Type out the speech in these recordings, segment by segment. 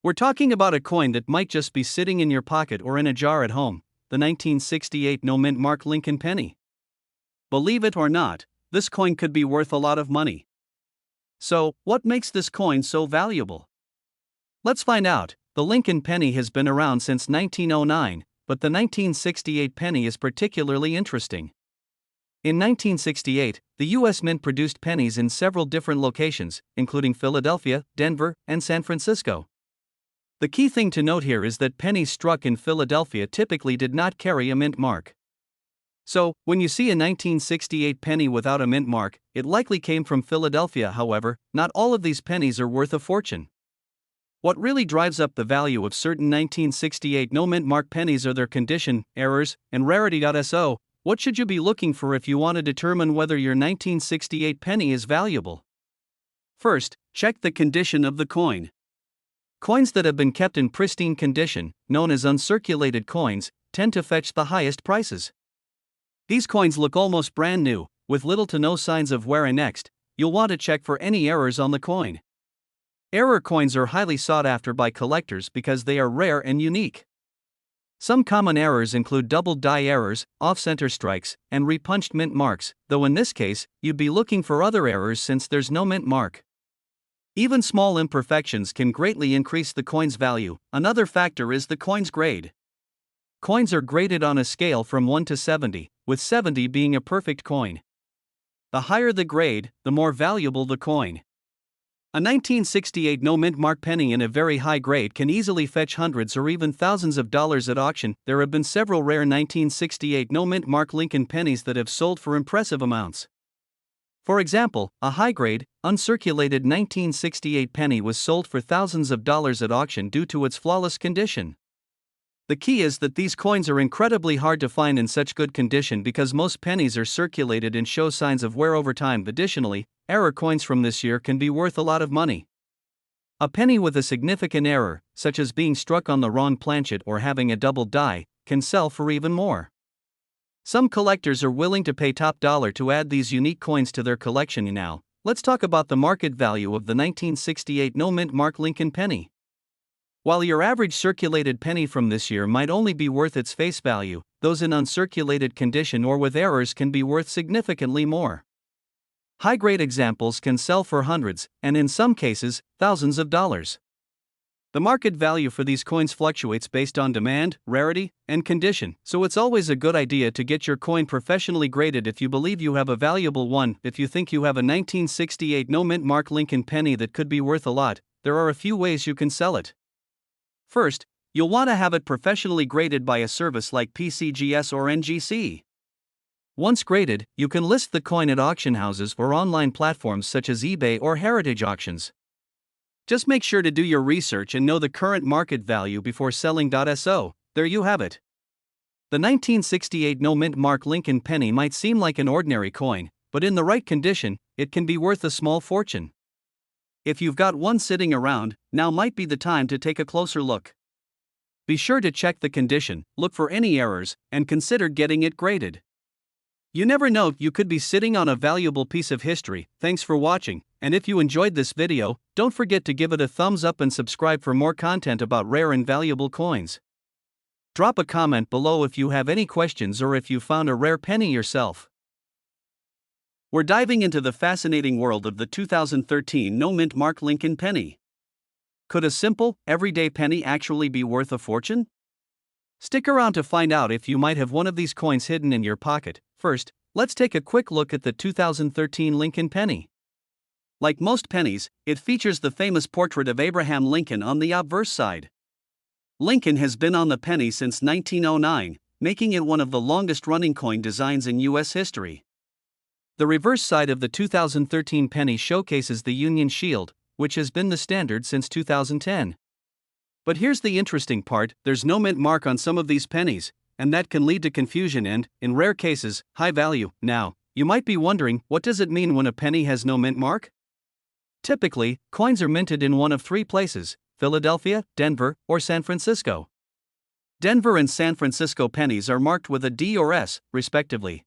We're talking about a coin that might just be sitting in your pocket or in a jar at home, the 1968 no mint mark Lincoln penny. Believe it or not, this coin could be worth a lot of money. So, what makes this coin so valuable? Let's find out. The Lincoln penny has been around since 1909, but the 1968 penny is particularly interesting. In 1968, the U.S. Mint produced pennies in several different locations, including Philadelphia, Denver, and San Francisco. The key thing to note here is that pennies struck in Philadelphia typically did not carry a mint mark. So, when you see a 1968 penny without a mint mark, it likely came from Philadelphia. However, not all of these pennies are worth a fortune. What really drives up the value of certain 1968 no mint mark pennies are their condition, errors, and rarity. So, what should you be looking for if you want to determine whether your 1968 penny is valuable? First, check the condition of the coin. Coins that have been kept in pristine condition, known as uncirculated coins, tend to fetch the highest prices. These coins look almost brand new, with little to no signs of wear. And next, you'll want to check for any errors on the coin. Error coins are highly sought after by collectors because they are rare and unique. Some common errors include double die errors, off-center strikes, and repunched mint marks, though in this case, you'd be looking for other errors since there's no mint mark. Even small imperfections can greatly increase the coin's value. Another factor is the coin's grade. Coins are graded on a scale from 1 to 70, with 70 being a perfect coin. The higher the grade, the more valuable the coin. A 1968 no mint mark penny in a very high grade can easily fetch hundreds or even thousands of dollars at auction. There have been several rare 1968 no mint mark Lincoln pennies that have sold for impressive amounts. For example, a high-grade, uncirculated 1968 penny was sold for thousands of dollars at auction due to its flawless condition. The key is that these coins are incredibly hard to find in such good condition because most pennies are circulated and show signs of wear over time. Additionally, error coins from this year can be worth a lot of money. A penny with a significant error, such as being struck on the wrong planchet or having a double die, can sell for even more. Some collectors are willing to pay top dollar to add these unique coins to their collection. Now, let's talk about the market value of the 1968 no mint mark Lincoln penny. While your average circulated penny from this year might only be worth its face value, those in uncirculated condition or with errors can be worth significantly more. High-grade examples can sell for hundreds, and in some cases, thousands of dollars. The market value for these coins fluctuates based on demand, rarity, and condition, so it's always a good idea to get your coin professionally graded if you believe you have a valuable one. If you think you have a 1968 no mint mark Lincoln penny that could be worth a lot, there are a few ways you can sell it. First, you'll want to have it professionally graded by a service like PCGS or NGC. Once graded, you can list the coin at auction houses or online platforms such as eBay or Heritage Auctions. Just make sure to do your research and know the current market value before selling. So, there you have it. The 1968 no mint mark Lincoln penny might seem like an ordinary coin, but in the right condition, it can be worth a small fortune. If you've got one sitting around, now might be the time to take a closer look. Be sure to check the condition, look for any errors, and consider getting it graded. You never know, you could be sitting on a valuable piece of history. Thanks for watching, and if you enjoyed this video, don't forget to give it a thumbs up and subscribe for more content about rare and valuable coins. Drop a comment below if you have any questions or if you found a rare penny yourself. We're diving into the fascinating world of the 2013 no mint mark Lincoln penny. Could a simple, everyday penny actually be worth a fortune? Stick around to find out if you might have one of these coins hidden in your pocket. First, let's take a quick look at the 2013 Lincoln penny. Like most pennies, it features the famous portrait of Abraham Lincoln on the obverse side. Lincoln has been on the penny since 1909, making it one of the longest-running coin designs in U.S. history. The reverse side of the 2013 penny showcases the Union Shield, which has been the standard since 2010. But here's the interesting part, there's no mint mark on some of these pennies, and that can lead to confusion and, in rare cases, high value. Now, you might be wondering, what does it mean when a penny has no mint mark? Typically, coins are minted in one of three places: Philadelphia, Denver, or San Francisco. Denver and San Francisco pennies are marked with a D or S, respectively.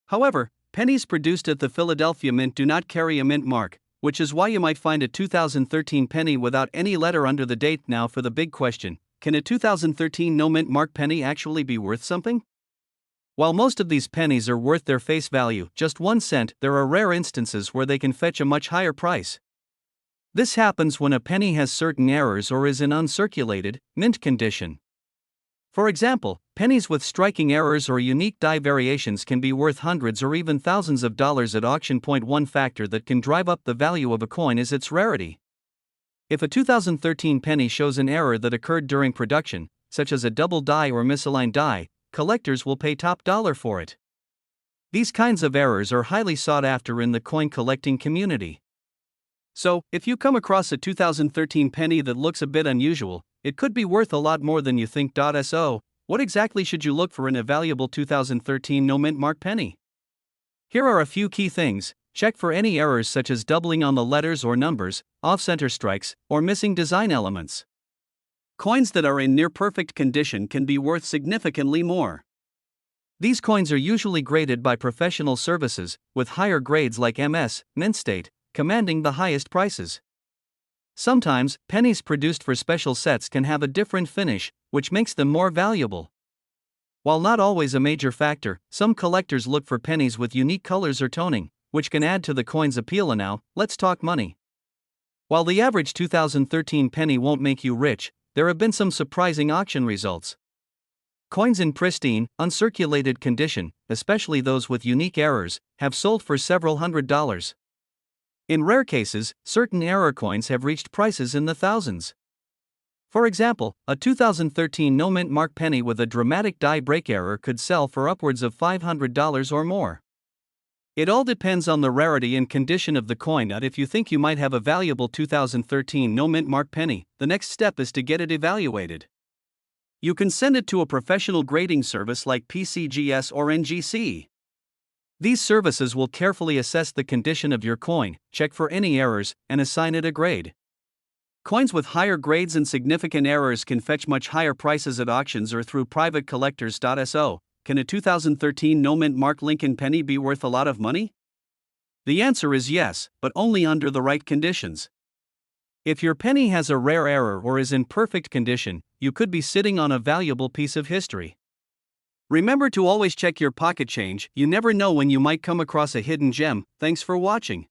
However, pennies produced at the Philadelphia Mint do not carry a mint mark, which is why you might find a 2013 penny without any letter under the date. Now for the big question, can a 2013 no mint mark penny actually be worth something? While most of these pennies are worth their face value, just 1 cent, there are rare instances where they can fetch a much higher price. This happens when a penny has certain errors or is in uncirculated, mint condition. For example, pennies with striking errors or unique die variations can be worth hundreds or even thousands of dollars at auction. One factor that can drive up the value of a coin is its rarity. If a 2013 penny shows an error that occurred during production, such as a double die or misaligned die, collectors will pay top dollar for it. These kinds of errors are highly sought after in the coin collecting community. So, if you come across a 2013 penny that looks a bit unusual, it could be worth a lot more than you think. So, what exactly should you look for in a valuable 2013 no mint mark penny? Here are a few key things. Check for any errors such as doubling on the letters or numbers, off-center strikes, or missing design elements. Coins that are in near-perfect condition can be worth significantly more. These coins are usually graded by professional services, with higher grades like MS, mint state, commanding the highest prices. Sometimes, pennies produced for special sets can have a different finish, which makes them more valuable. While not always a major factor, some collectors look for pennies with unique colors or toning, which can add to the coin's appeal. And now, let's talk money. While the average 2013 penny won't make you rich, there have been some surprising auction results. Coins in pristine, uncirculated condition, especially those with unique errors, have sold for several $100s. In rare cases, certain error coins have reached prices in the thousands. For example, a 2013 no mint mark penny with a dramatic die break error could sell for upwards of $500 or more. It all depends on the rarity and condition of the coin. If you think you might have a valuable 2013 no mint mark penny, the next step is to get it evaluated. You can send it to a professional grading service like PCGS or NGC. These services will carefully assess the condition of your coin, check for any errors, and assign it a grade. Coins with higher grades and significant errors can fetch much higher prices at auctions or through private collectors. So, can a 2013 no mint mark Lincoln penny be worth a lot of money? The answer is yes, but only under the right conditions. If your penny has a rare error or is in perfect condition, you could be sitting on a valuable piece of history. Remember to always check your pocket change, you never know when you might come across a hidden gem. Thanks for watching.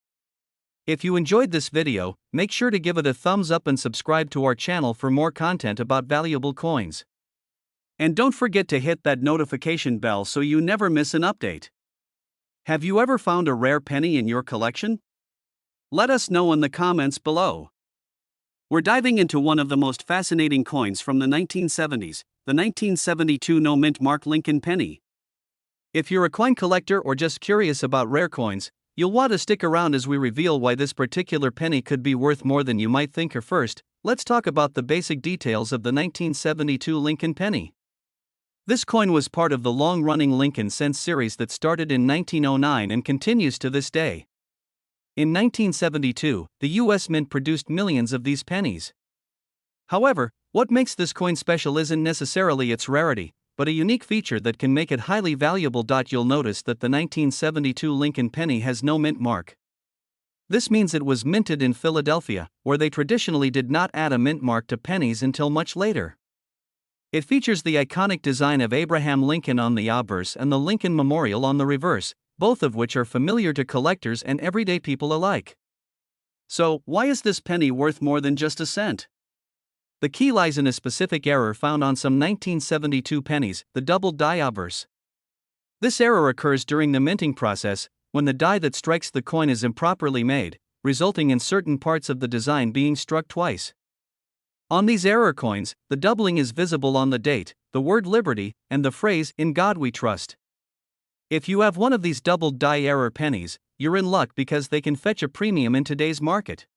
If you enjoyed this video, make sure to give it a thumbs up and subscribe to our channel for more content about valuable coins. And don't forget to hit that notification bell so you never miss an update. Have you ever found a rare penny in your collection? Let us know in the comments below. We're diving into one of the most fascinating coins from the 1970s, the 1972 no mint mark Lincoln penny. If you're a coin collector or just curious about rare coins, you'll want to stick around as we reveal why this particular penny could be worth more than you might think. First, let's talk about the basic details of the 1972 Lincoln penny. This coin was part of the long-running Lincoln cents series that started in 1909 and continues to this day. In 1972, the U.S. Mint produced millions of these pennies. However, what makes this coin special isn't necessarily its rarity, but a unique feature that can make it highly valuable. You'll notice that the 1972 Lincoln penny has no mint mark. This means it was minted in Philadelphia, where they traditionally did not add a mint mark to pennies until much later. It features the iconic design of Abraham Lincoln on the obverse and the Lincoln Memorial on the reverse, both of which are familiar to collectors and everyday people alike. So, why is this penny worth more than just a cent? The key lies in a specific error found on some 1972 pennies, the double die obverse. This error occurs during the minting process, when the die that strikes the coin is improperly made, resulting in certain parts of the design being struck twice. On these error coins, the doubling is visible on the date, the word liberty, and the phrase, "In God We Trust." If you have one of these double die error pennies, you're in luck because they can fetch a premium in today's market.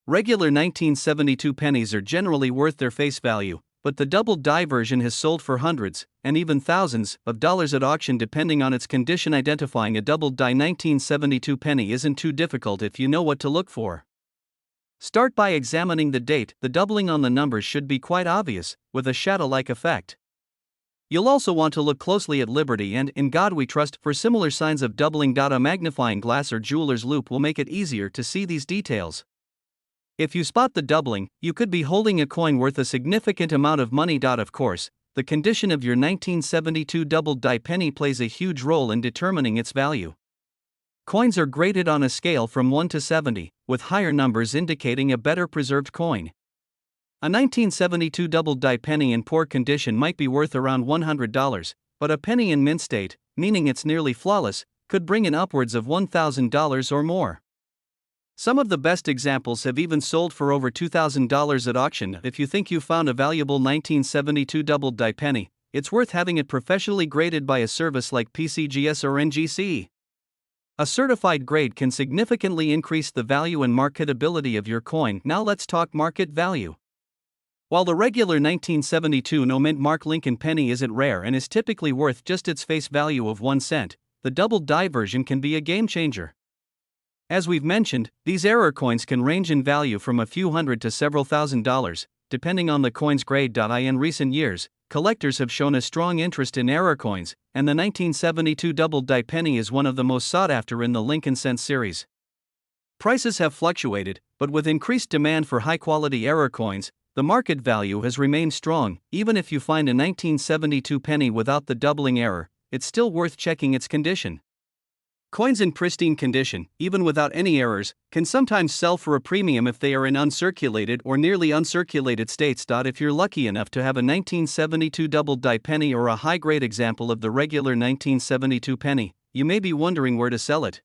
Regular 1972 pennies are generally worth their face value, but the double die version has sold for hundreds, and even thousands, of dollars at auction depending on its condition. Identifying a double die 1972 penny isn't too difficult if you know what to look for. Start by examining the date. The doubling on the numbers should be quite obvious, with a shadow-like effect. You'll also want to look closely at Liberty and In God We Trust for similar signs of doubling. A magnifying glass or jeweler's loupe will make it easier to see these details. If you spot the doubling, you could be holding a coin worth a significant amount of money. Of course, the condition of your 1972 doubled die penny plays a huge role in determining its value. Coins are graded on a scale from 1 to 70, with higher numbers indicating a better preserved coin. A 1972 doubled die penny in poor condition might be worth around $100, but a penny in mint state, meaning it's nearly flawless, could bring in upwards of $1,000 or more. Some of the best examples have even sold for over $2,000 at auction. If you think you found a valuable 1972 doubled die penny, it's worth having it professionally graded by a service like PCGS or NGC. A certified grade can significantly increase the value and marketability of your coin. Now let's talk market value. While the regular 1972 no-mint mark Lincoln penny isn't rare and is typically worth just its face value of 1 cent, the doubled die version can be a game changer. As we've mentioned, these error coins can range in value from a few hundred to several $1,000s, depending on the coin's grade. In recent years, collectors have shown a strong interest in error coins, and the 1972 doubled die penny is one of the most sought after in the Lincoln Cent series. Prices have fluctuated, but with increased demand for high-quality error coins, the market value has remained strong. Even if you find a 1972 penny without the doubling error, it's still worth checking its condition. Coins in pristine condition, even without any errors, can sometimes sell for a premium if they are in uncirculated or nearly uncirculated states. If you're lucky enough to have a 1972 doubled die penny or a high-grade example of the regular 1972 penny, you may be wondering where to sell it.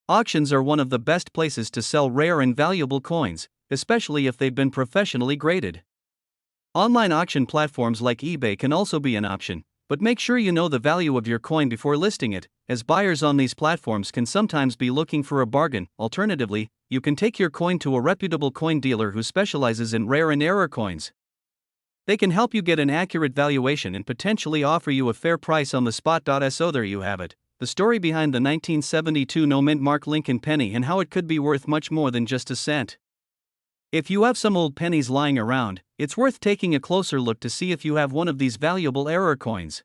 Auctions are one of the best places to sell rare and valuable coins, especially if they've been professionally graded. Online auction platforms like eBay can also be an option, but make sure you know the value of your coin before listing it, as buyers on these platforms can sometimes be looking for a bargain. Alternatively, you can take your coin to a reputable coin dealer who specializes in rare and error coins. They can help you get an accurate valuation and potentially offer you a fair price on the spot. So there you have it, the story behind the 1972 no-mint mark Lincoln penny and how it could be worth much more than just a cent. If you have some old pennies lying around, it's worth taking a closer look to see if you have one of these valuable error coins.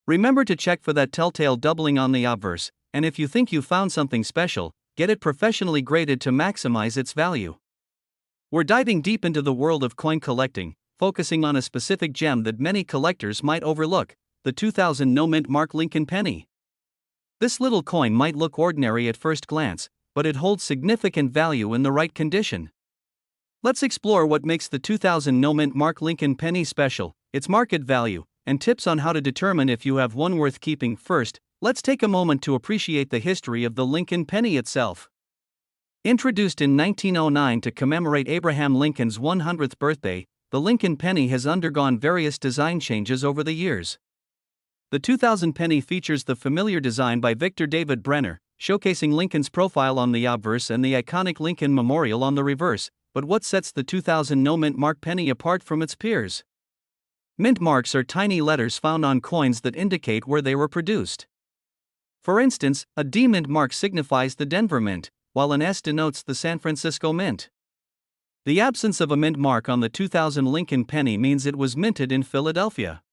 Remember to check for that telltale doubling on the obverse, and if you think you found something special, get it professionally graded to maximize its value. We're diving deep into the world of coin collecting, focusing on a specific gem that many collectors might overlook, the 2000 no-mint mark Lincoln penny. This little coin might look ordinary at first glance, but it holds significant value in the right condition. Let's explore what makes the 2000 no-mint mark Lincoln penny special, its market value, and tips on how to determine if you have one worth keeping. First, let's take a moment to appreciate the history of the Lincoln penny itself. Introduced in 1909 to commemorate Abraham Lincoln's 100th birthday, the Lincoln penny has undergone various design changes over the years. The 2000 penny features the familiar design by Victor David Brenner, showcasing Lincoln's profile on the obverse and the iconic Lincoln Memorial on the reverse. But what sets the 2000 no-mint mark penny apart from its peers? Mint marks are tiny letters found on coins that indicate where they were produced. For instance, a D mint mark signifies the Denver Mint, while an S denotes the San Francisco Mint. The absence of a mint mark on the 2000 Lincoln penny means it was minted in Philadelphia.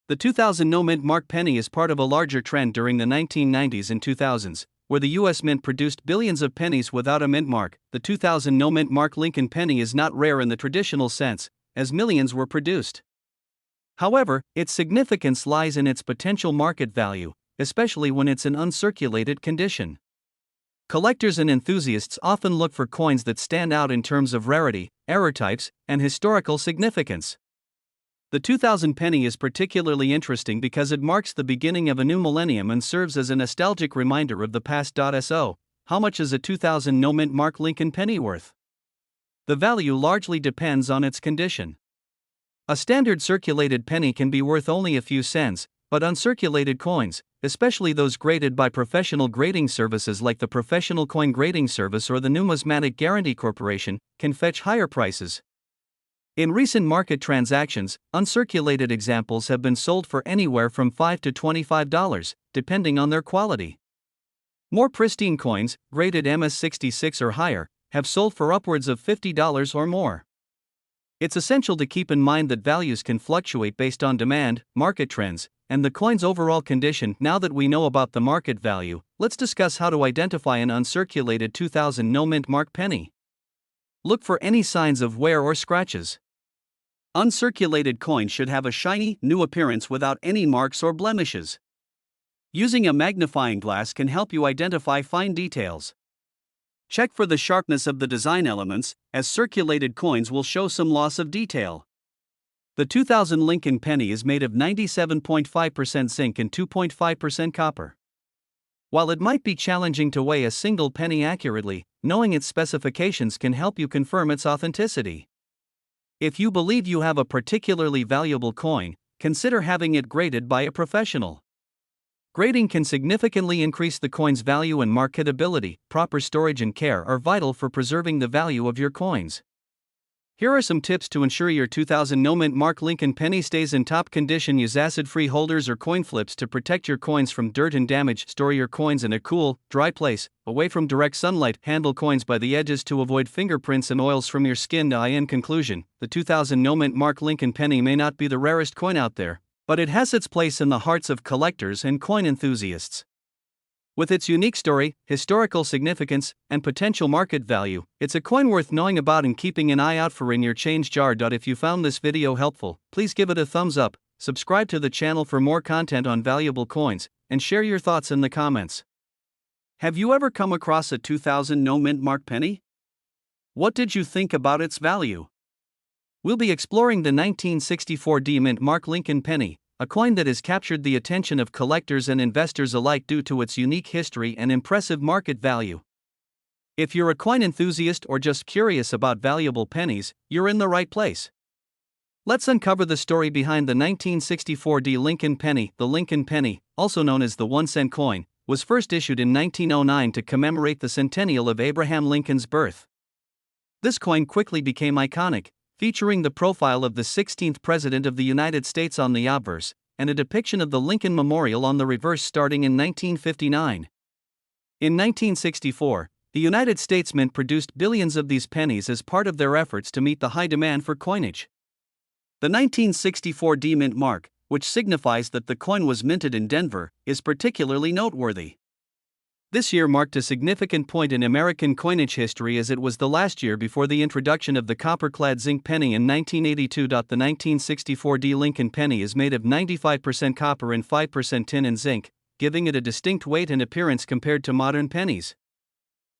The 2000 no-mint mark penny is part of a larger trend during the 1990s and 2000s, where the U.S. Mint produced billions of pennies without a mint mark. The 2000 no-mint mark Lincoln penny is not rare in the traditional sense, as millions were produced. However, its significance lies in its potential market value, especially when it's in uncirculated condition. Collectors and enthusiasts often look for coins that stand out in terms of rarity, error types, and historical significance. The 2000 penny is particularly interesting because it marks the beginning of a new millennium and serves as a nostalgic reminder of the past. So, how much is a 2000 no-mint mark Lincoln penny worth? The value largely depends on its condition. A standard circulated penny can be worth only a few cents, but uncirculated coins, especially those graded by professional grading services like the Professional Coin Grading Service or the Numismatic Guarantee Corporation, can fetch higher prices. In recent market transactions, uncirculated examples have been sold for anywhere from $5 to $25, depending on their quality. More pristine coins, graded MS-66 or higher, have sold for upwards of $50 or more. It's essential to keep in mind that values can fluctuate based on demand, market trends, and the coin's overall condition. Now that we know about the market value, let's discuss how to identify an uncirculated 2000 no-mint mark penny. Look for any signs of wear or scratches. Uncirculated coins should have a shiny, new appearance without any marks or blemishes. Using a magnifying glass can help you identify fine details. Check for the sharpness of the design elements, as circulated coins will show some loss of detail. The 2000 Lincoln penny is made of 97.5% zinc and 2.5% copper. While it might be challenging to weigh a single penny accurately, knowing its specifications can help you confirm its authenticity. If you believe you have a particularly valuable coin, consider having it graded by a professional. Grading can significantly increase the coin's value and marketability. Proper storage and care are vital for preserving the value of your coins. Here are some tips to ensure your 2000 no-mint mark Lincoln penny stays in top condition. Use acid-free holders or coin flips to protect your coins from dirt and damage. Store your coins in a cool, dry place, away from direct sunlight. Handle coins by the edges to avoid fingerprints and oils from your skin. In conclusion, the 2000 no-mint mark Lincoln penny may not be the rarest coin out there, but it has its place in the hearts of collectors and coin enthusiasts. With its unique story, historical significance, and potential market value, it's a coin worth knowing about and keeping an eye out for in your change jar. If you found this video helpful, please give it a thumbs up, subscribe to the channel for more content on valuable coins, and share your thoughts in the comments. Have you ever come across a 2000 no-mint mark penny? What did you think about its value? We'll be exploring the 1964 mint mark Lincoln penny, a coin that has captured the attention of collectors and investors alike due to its unique history and impressive market value. If you're a coin enthusiast or just curious about valuable pennies, you're in the right place. Let's uncover the story behind the 1964 Lincoln penny. The Lincoln penny, also known as the 1-cent coin, was first issued in 1909 to commemorate the centennial of Abraham Lincoln's birth. This coin quickly became iconic, featuring the profile of the 16th President of the United States on the obverse, and a depiction of the Lincoln Memorial on the reverse starting in 1959. In 1964, the United States Mint produced billions of these pennies as part of their efforts to meet the high demand for coinage. The 1964 mint mark, which signifies that the coin was minted in Denver, is particularly noteworthy. This year marked a significant point in American coinage history as it was the last year before the introduction of the copper-clad zinc penny in 1982. The 1964 Lincoln penny is made of 95% copper and 5% tin and zinc, giving it a distinct weight and appearance compared to modern pennies.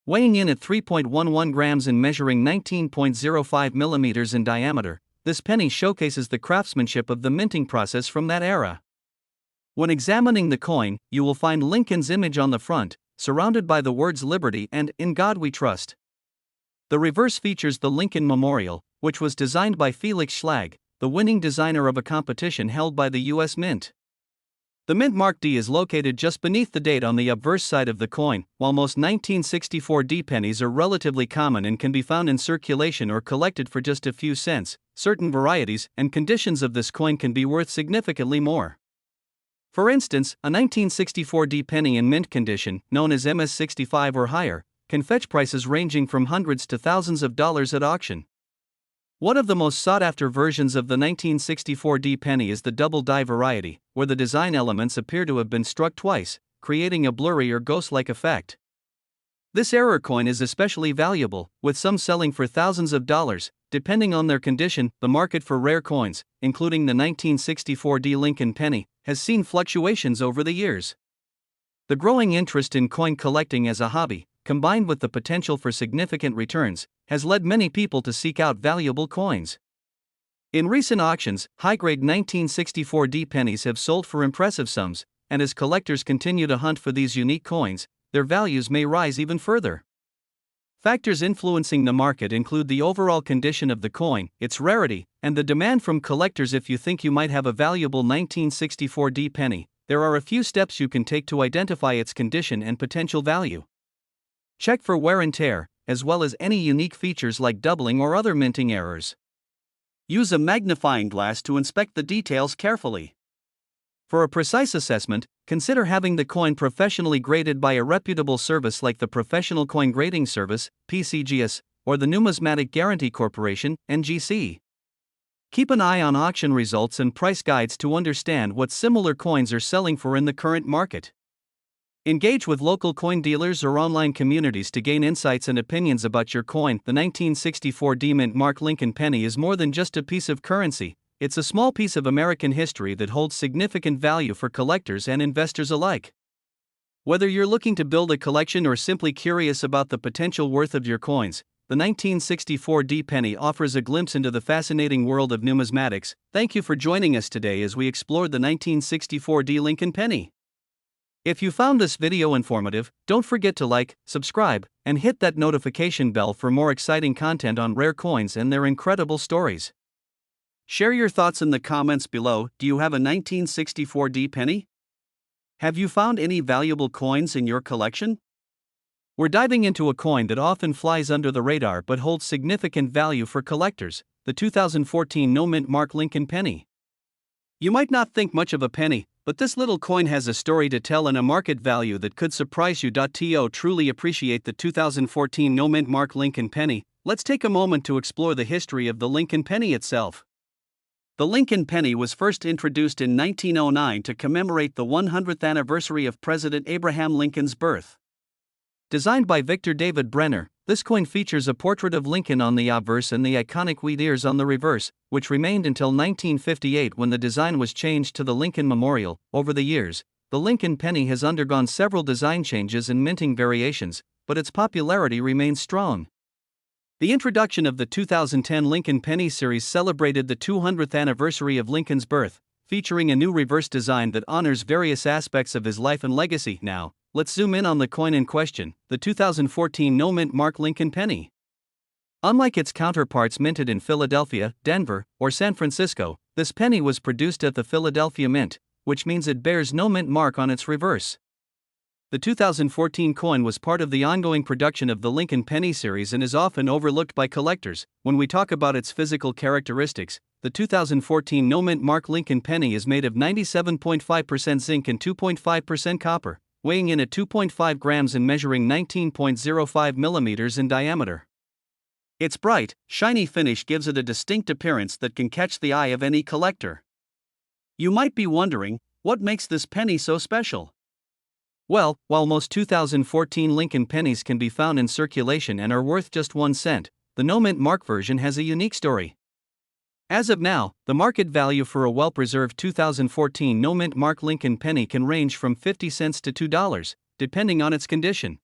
Weighing in at 3.11 grams and measuring 19.05 millimeters in diameter, this penny showcases the craftsmanship of the minting process from that era. When examining the coin, you will find Lincoln's image on the front, surrounded by the words Liberty and In God We Trust. The reverse features the Lincoln Memorial, which was designed by Felix Schlag, the winning designer of a competition held by the U.S. Mint. The Mint Mark D is located just beneath the date on the obverse side of the coin. While most 1964 pennies are relatively common and can be found in circulation or collected for just a few cents, certain varieties and conditions of this coin can be worth significantly more. For instance, a 1964 penny in mint condition, known as MS65 or higher, can fetch prices ranging from hundreds to thousands of dollars at auction. One of the most sought-after versions of the 1964 penny is the double die variety, where the design elements appear to have been struck twice, creating a blurry or ghost-like effect. This error coin is especially valuable, with some selling for thousands of dollars, depending on their condition. The market for rare coins, including the 1964 Lincoln penny, has seen fluctuations over the years. The growing interest in coin collecting as a hobby, combined with the potential for significant returns, has led many people to seek out valuable coins. In recent auctions, high-grade 1964 pennies have sold for impressive sums, and as collectors continue to hunt for these unique coins, their values may rise even further. Factors influencing the market include the overall condition of the coin, its rarity, and the demand from collectors. If you think you might have a valuable 1964 penny, there are a few steps you can take to identify its condition and potential value. Check for wear and tear, as well as any unique features like doubling or other minting errors. Use a magnifying glass to inspect the details carefully. For a precise assessment, consider having the coin professionally graded by a reputable service like the Professional Coin Grading Service, PCGS, or the Numismatic Guarantee Corporation, NGC. Keep an eye on auction results and price guides to understand what similar coins are selling for in the current market. Engage with local coin dealers or online communities to gain insights and opinions about your coin. The 1964 D-Mint Mark Lincoln penny is more than just a piece of currency, it's a small piece of American history that holds significant value for collectors and investors alike. Whether you're looking to build a collection or simply curious about the potential worth of your coins, the 1964 D penny offers a glimpse into the fascinating world of numismatics. Thank you for joining us today as we explored the 1964 D Lincoln penny. If you found this video informative, don't forget to like, subscribe, and hit that notification bell for more exciting content on rare coins and their incredible stories. Share your thoughts in the comments below. Do you have a 1964 D penny? Have you found any valuable coins in your collection? We're diving into a coin that often flies under the radar but holds significant value for collectors, the 2014 no-mint Mark Lincoln penny. You might not think much of a penny, but this little coin has a story to tell and a market value that could surprise you. To truly appreciate the 2014 no-mint Mark Lincoln penny, let's take a moment to explore the history of the Lincoln penny itself. The Lincoln penny was first introduced in 1909 to commemorate the 100th anniversary of President Abraham Lincoln's birth. Designed by Victor David Brenner, this coin features a portrait of Lincoln on the obverse and the iconic wheat ears on the reverse, which remained until 1958 when the design was changed to the Lincoln Memorial. Over the years, the Lincoln penny has undergone several design changes and minting variations, but its popularity remains strong. The introduction of the 2010 Lincoln penny series celebrated the 200th anniversary of Lincoln's birth, featuring a new reverse design that honors various aspects of his life and legacy. Now, let's zoom in on the coin in question, the 2014 no-mint Mark Lincoln penny. Unlike its counterparts minted in Philadelphia, Denver, or San Francisco, this penny was produced at the Philadelphia Mint, which means it bears no mint mark on its reverse. The 2014 coin was part of the ongoing production of the Lincoln penny series and is often overlooked by collectors. When we talk about its physical characteristics, the 2014 no-mint Mark Lincoln penny is made of 97.5% zinc and 2.5% copper, weighing in at 2.5 grams and measuring 19.05 millimeters in diameter. Its bright, shiny finish gives it a distinct appearance that can catch the eye of any collector. You might be wondering, what makes this penny so special? Well, while most 2014 Lincoln pennies can be found in circulation and are worth just 1 cent, the no-mint mark version has a unique story. As of now, the market value for a well-preserved 2014 no-mint Mark Lincoln penny can range from 50 cents to $2, depending on its condition.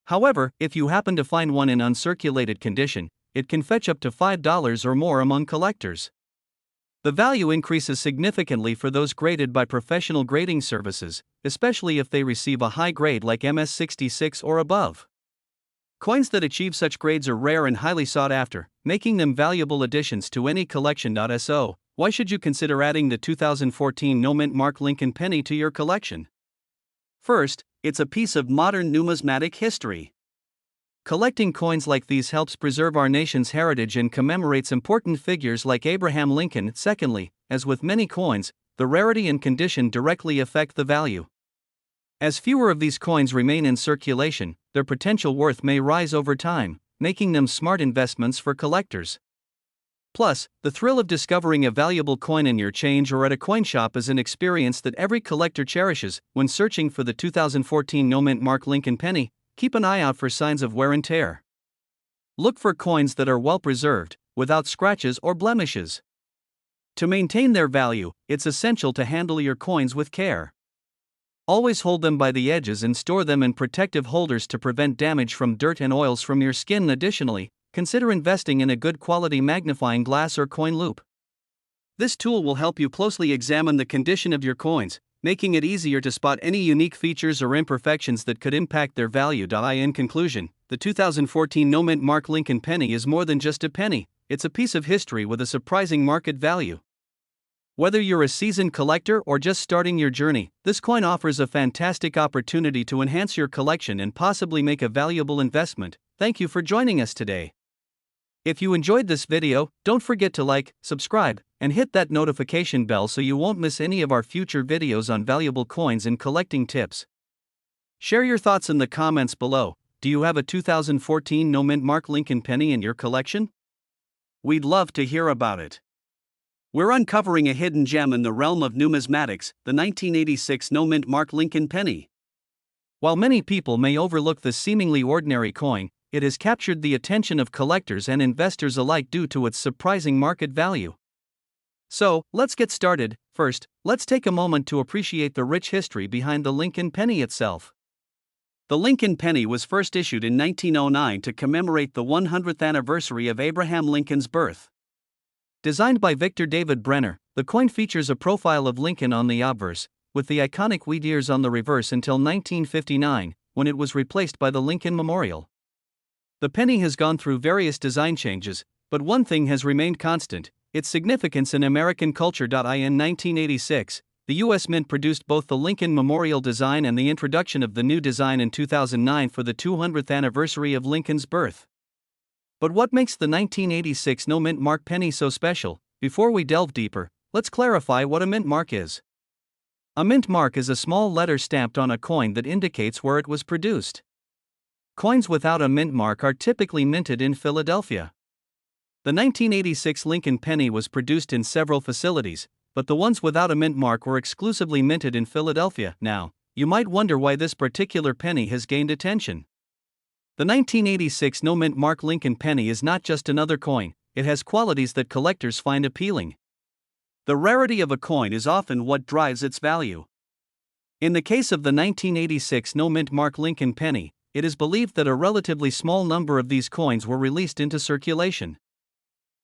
However, if you happen to find one in uncirculated condition, it can fetch up to $5 or more among collectors. The value increases significantly for those graded by professional grading services, especially if they receive a high grade like MS66 or above. Coins that achieve such grades are rare and highly sought after, making them valuable additions to any collection. So, why should you consider adding the 2014 no-mint Mark Lincoln penny to your collection? First, it's a piece of modern numismatic history. Collecting coins like these helps preserve our nation's heritage and commemorates important figures like Abraham Lincoln. Secondly, as with many coins, the rarity and condition directly affect the value. As fewer of these coins remain in circulation, their potential worth may rise over time, making them smart investments for collectors. Plus, the thrill of discovering a valuable coin in your change or at a coin shop is an experience that every collector cherishes. When searching for the 2014 no-mint Mark Lincoln penny, keep an eye out for signs of wear and tear. Look for coins that are well preserved, without scratches or blemishes. To maintain their value, it's essential to handle your coins with care. Always hold them by the edges and store them in protective holders to prevent damage from dirt and oils from your skin. Additionally, consider investing in a good quality magnifying glass or coin loupe. This tool will help you closely examine the condition of your coins, making it easier to spot any unique features or imperfections that could impact their value. In conclusion, the 2014 no-mint Mark Lincoln penny is more than just a penny, it's a piece of history with a surprising market value. Whether you're a seasoned collector or just starting your journey, this coin offers a fantastic opportunity to enhance your collection and possibly make a valuable investment. Thank you for joining us today. If you enjoyed this video, don't forget to like, subscribe, and hit that notification bell so you won't miss any of our future videos on valuable coins and collecting tips. Share your thoughts in the comments below. Do you have a 2014 no-mint Mark Lincoln penny in your collection? We'd love to hear about it. We're uncovering a hidden gem in the realm of numismatics, the 1986 no-mint Mark Lincoln penny. While many people may overlook this seemingly ordinary coin, it has captured the attention of collectors and investors alike due to its surprising market value. So, let's get started. First, let's take a moment to appreciate the rich history behind the Lincoln penny itself. The Lincoln penny was first issued in 1909 to commemorate the 100th anniversary of Abraham Lincoln's birth. Designed by Victor David Brenner, the coin features a profile of Lincoln on the obverse, with the iconic wheat ears on the reverse until 1959, when it was replaced by the Lincoln Memorial. The penny has gone through various design changes, but one thing has remained constant: its significance in American culture. In 1986, the U.S. Mint produced both the Lincoln Memorial design and the introduction of the new design in 2009 for the 200th anniversary of Lincoln's birth. But what makes the 1986 no-mint mark penny so special? Before we delve deeper, let's clarify what a mint mark is. A mint mark is a small letter stamped on a coin that indicates where it was produced. Coins without a mint mark are typically minted in Philadelphia. The 1986 Lincoln penny was produced in several facilities, but the ones without a mint mark were exclusively minted in Philadelphia. Now, you might wonder why this particular penny has gained attention. The 1986 no-mint Mark Lincoln penny is not just another coin, it has qualities that collectors find appealing. The rarity of a coin is often what drives its value. In the case of the 1986 no-mint Mark Lincoln penny, it is believed that a relatively small number of these coins were released into circulation.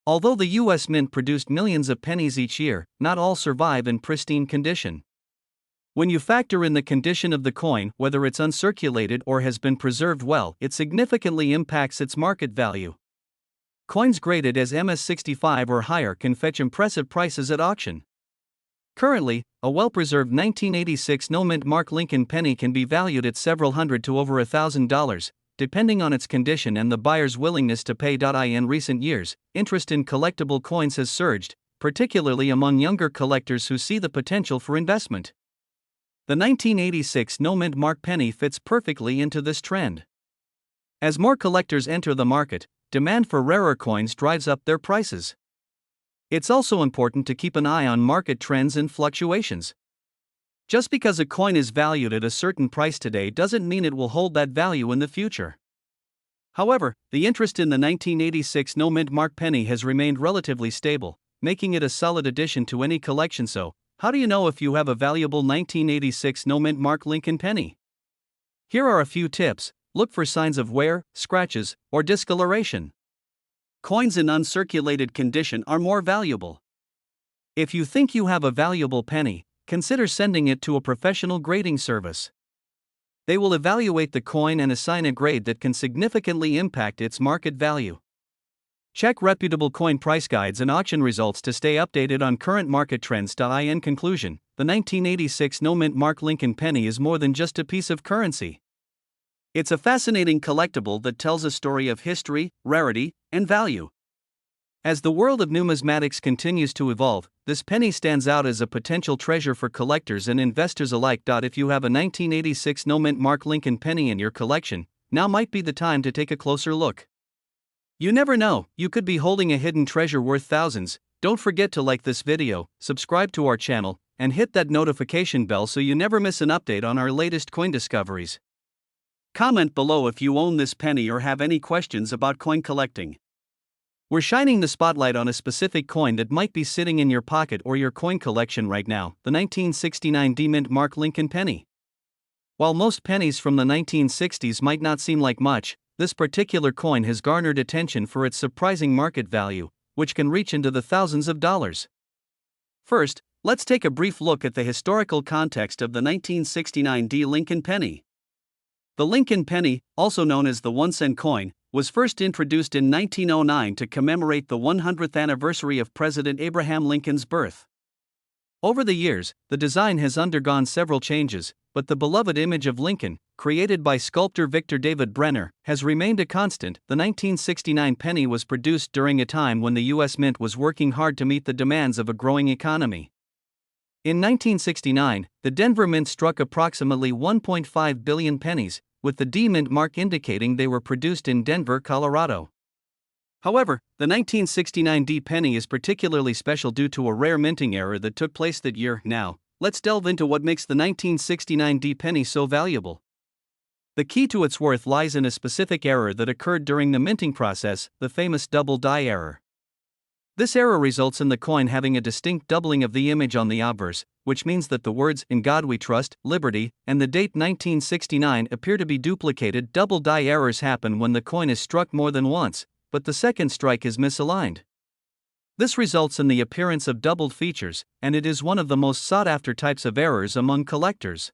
Although the U.S. Mint produced millions of pennies each year, not all survive in pristine condition. When you factor in the condition of the coin, whether it's uncirculated or has been preserved well, it significantly impacts its market value. Coins graded as MS65 or higher can fetch impressive prices at auction. Currently, a well-preserved 1986 no-mint Mark Lincoln penny can be valued at several hundred to over $1,000, depending on its condition and the buyer's willingness to pay. In recent years, interest in collectible coins has surged, particularly among younger collectors who see the potential for investment. The 1986 no-mint Mark penny fits perfectly into this trend. As more collectors enter the market, demand for rarer coins drives up their prices. It's also important to keep an eye on market trends and fluctuations. Just because a coin is valued at a certain price today doesn't mean it will hold that value in the future. However, the interest in the 1986 no-mint Mark penny has remained relatively stable, making it a solid addition to any collection. So, how do you know if you have a valuable 1986 no-mint Mark Lincoln penny? Here are a few tips. Look for signs of wear, scratches, or discoloration. Coins in uncirculated condition are more valuable. If you think you have a valuable penny, consider sending it to a professional grading service. They will evaluate the coin and assign a grade that can significantly impact its market value. Check reputable coin price guides and auction results to stay updated on current market trends. In conclusion, the 1986 no-mint Mark Lincoln penny is more than just a piece of currency. It's a fascinating collectible that tells a story of history, rarity, and value. As the world of numismatics continues to evolve, this penny stands out as a potential treasure for collectors and investors alike. If you have a 1986 no-mint Mark Lincoln penny in your collection, now might be the time to take a closer look. You never know, you could be holding a hidden treasure worth thousands. Don't forget to like this video, subscribe to our channel, and hit that notification bell so you never miss an update on our latest coin discoveries. Comment below if you own this penny or have any questions about coin collecting. We're shining the spotlight on a specific coin that might be sitting in your pocket or your coin collection right now, the 1969 D-Mint Mark Lincoln penny. While most pennies from the 1960s might not seem like much, this particular coin has garnered attention for its surprising market value, which can reach into the thousands of dollars. First, let's take a brief look at the historical context of the 1969 D. Lincoln penny. The Lincoln penny, also known as the 1-cent coin, was first introduced in 1909 to commemorate the 100th anniversary of President Abraham Lincoln's birth. Over the years, the design has undergone several changes, but the beloved image of Lincoln, created by sculptor Victor David Brenner, has remained a constant. The 1969 penny was produced during a time when the U.S. Mint was working hard to meet the demands of a growing economy. In 1969, the Denver Mint struck approximately 1.5 billion pennies, with the D-Mint mark indicating they were produced in Denver, Colorado. However, the 1969 D penny is particularly special due to a rare minting error that took place that year. Now, let's delve into what makes the 1969 D penny so valuable. The key to its worth lies in a specific error that occurred during the minting process, the famous double die error. This error results in the coin having a distinct doubling of the image on the obverse, which means that the words "In God We Trust," "Liberty," and the date 1969 appear to be duplicated. Double die errors happen when the coin is struck more than once, but the second strike is misaligned. This results in the appearance of doubled features, and it is one of the most sought-after types of errors among collectors.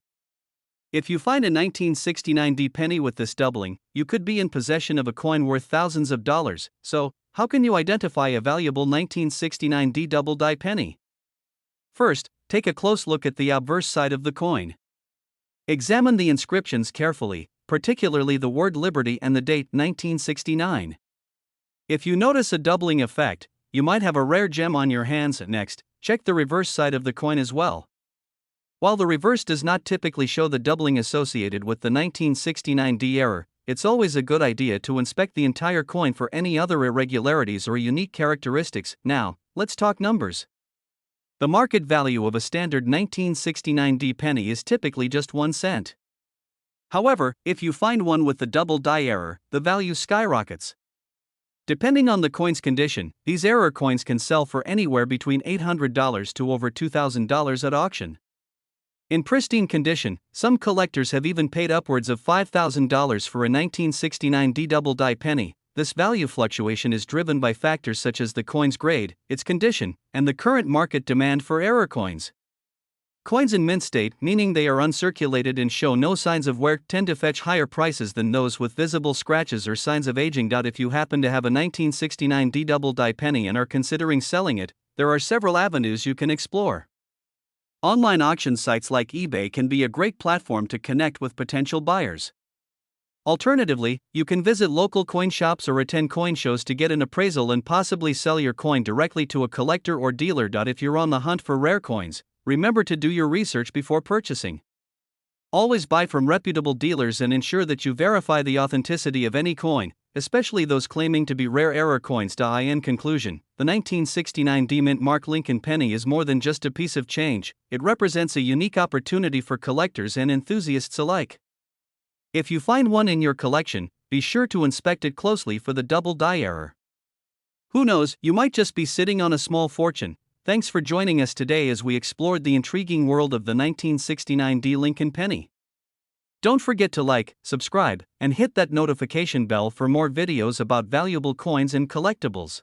If you find a 1969 D penny with this doubling, you could be in possession of a coin worth thousands of dollars. So, how can you identify a valuable 1969 D double die penny? First, take a close look at the obverse side of the coin. Examine the inscriptions carefully, particularly the word Liberty and the date 1969. If you notice a doubling effect, you might have a rare gem on your hands. Next, check the reverse side of the coin as well. While the reverse does not typically show the doubling associated with the 1969 D error, it's always a good idea to inspect the entire coin for any other irregularities or unique characteristics. Now, let's talk numbers. The market value of a standard 1969 D penny is typically just 1 cent. However, if you find one with the double die error, the value skyrockets. Depending on the coin's condition, these error coins can sell for anywhere between $800 to over $2,000 at auction. In pristine condition, some collectors have even paid upwards of $5,000 for a 1969 D double die penny. This value fluctuation is driven by factors such as the coin's grade, its condition, and the current market demand for error coins. Coins in mint state, meaning they are uncirculated and show no signs of wear, tend to fetch higher prices than those with visible scratches or signs of aging. If you happen to have a 1969 D double die penny and are considering selling it, there are several avenues you can explore. Online auction sites like eBay can be a great platform to connect with potential buyers. Alternatively, you can visit local coin shops or attend coin shows to get an appraisal and possibly sell your coin directly to a collector or dealer. If you're on the hunt for rare coins, remember to do your research before purchasing. Always buy from reputable dealers and ensure that you verify the authenticity of any coin, especially those claiming to be rare error coins. In conclusion, the 1969 D Mint Mark Lincoln penny is more than just a piece of change. It represents a unique opportunity for collectors and enthusiasts alike. If you find one in your collection, be sure to inspect it closely for the double die error. Who knows, you might just be sitting on a small fortune. Thanks for joining us today as we explored the intriguing world of the 1969 D Lincoln penny. Don't forget to like, subscribe, and hit that notification bell for more videos about valuable coins and collectibles.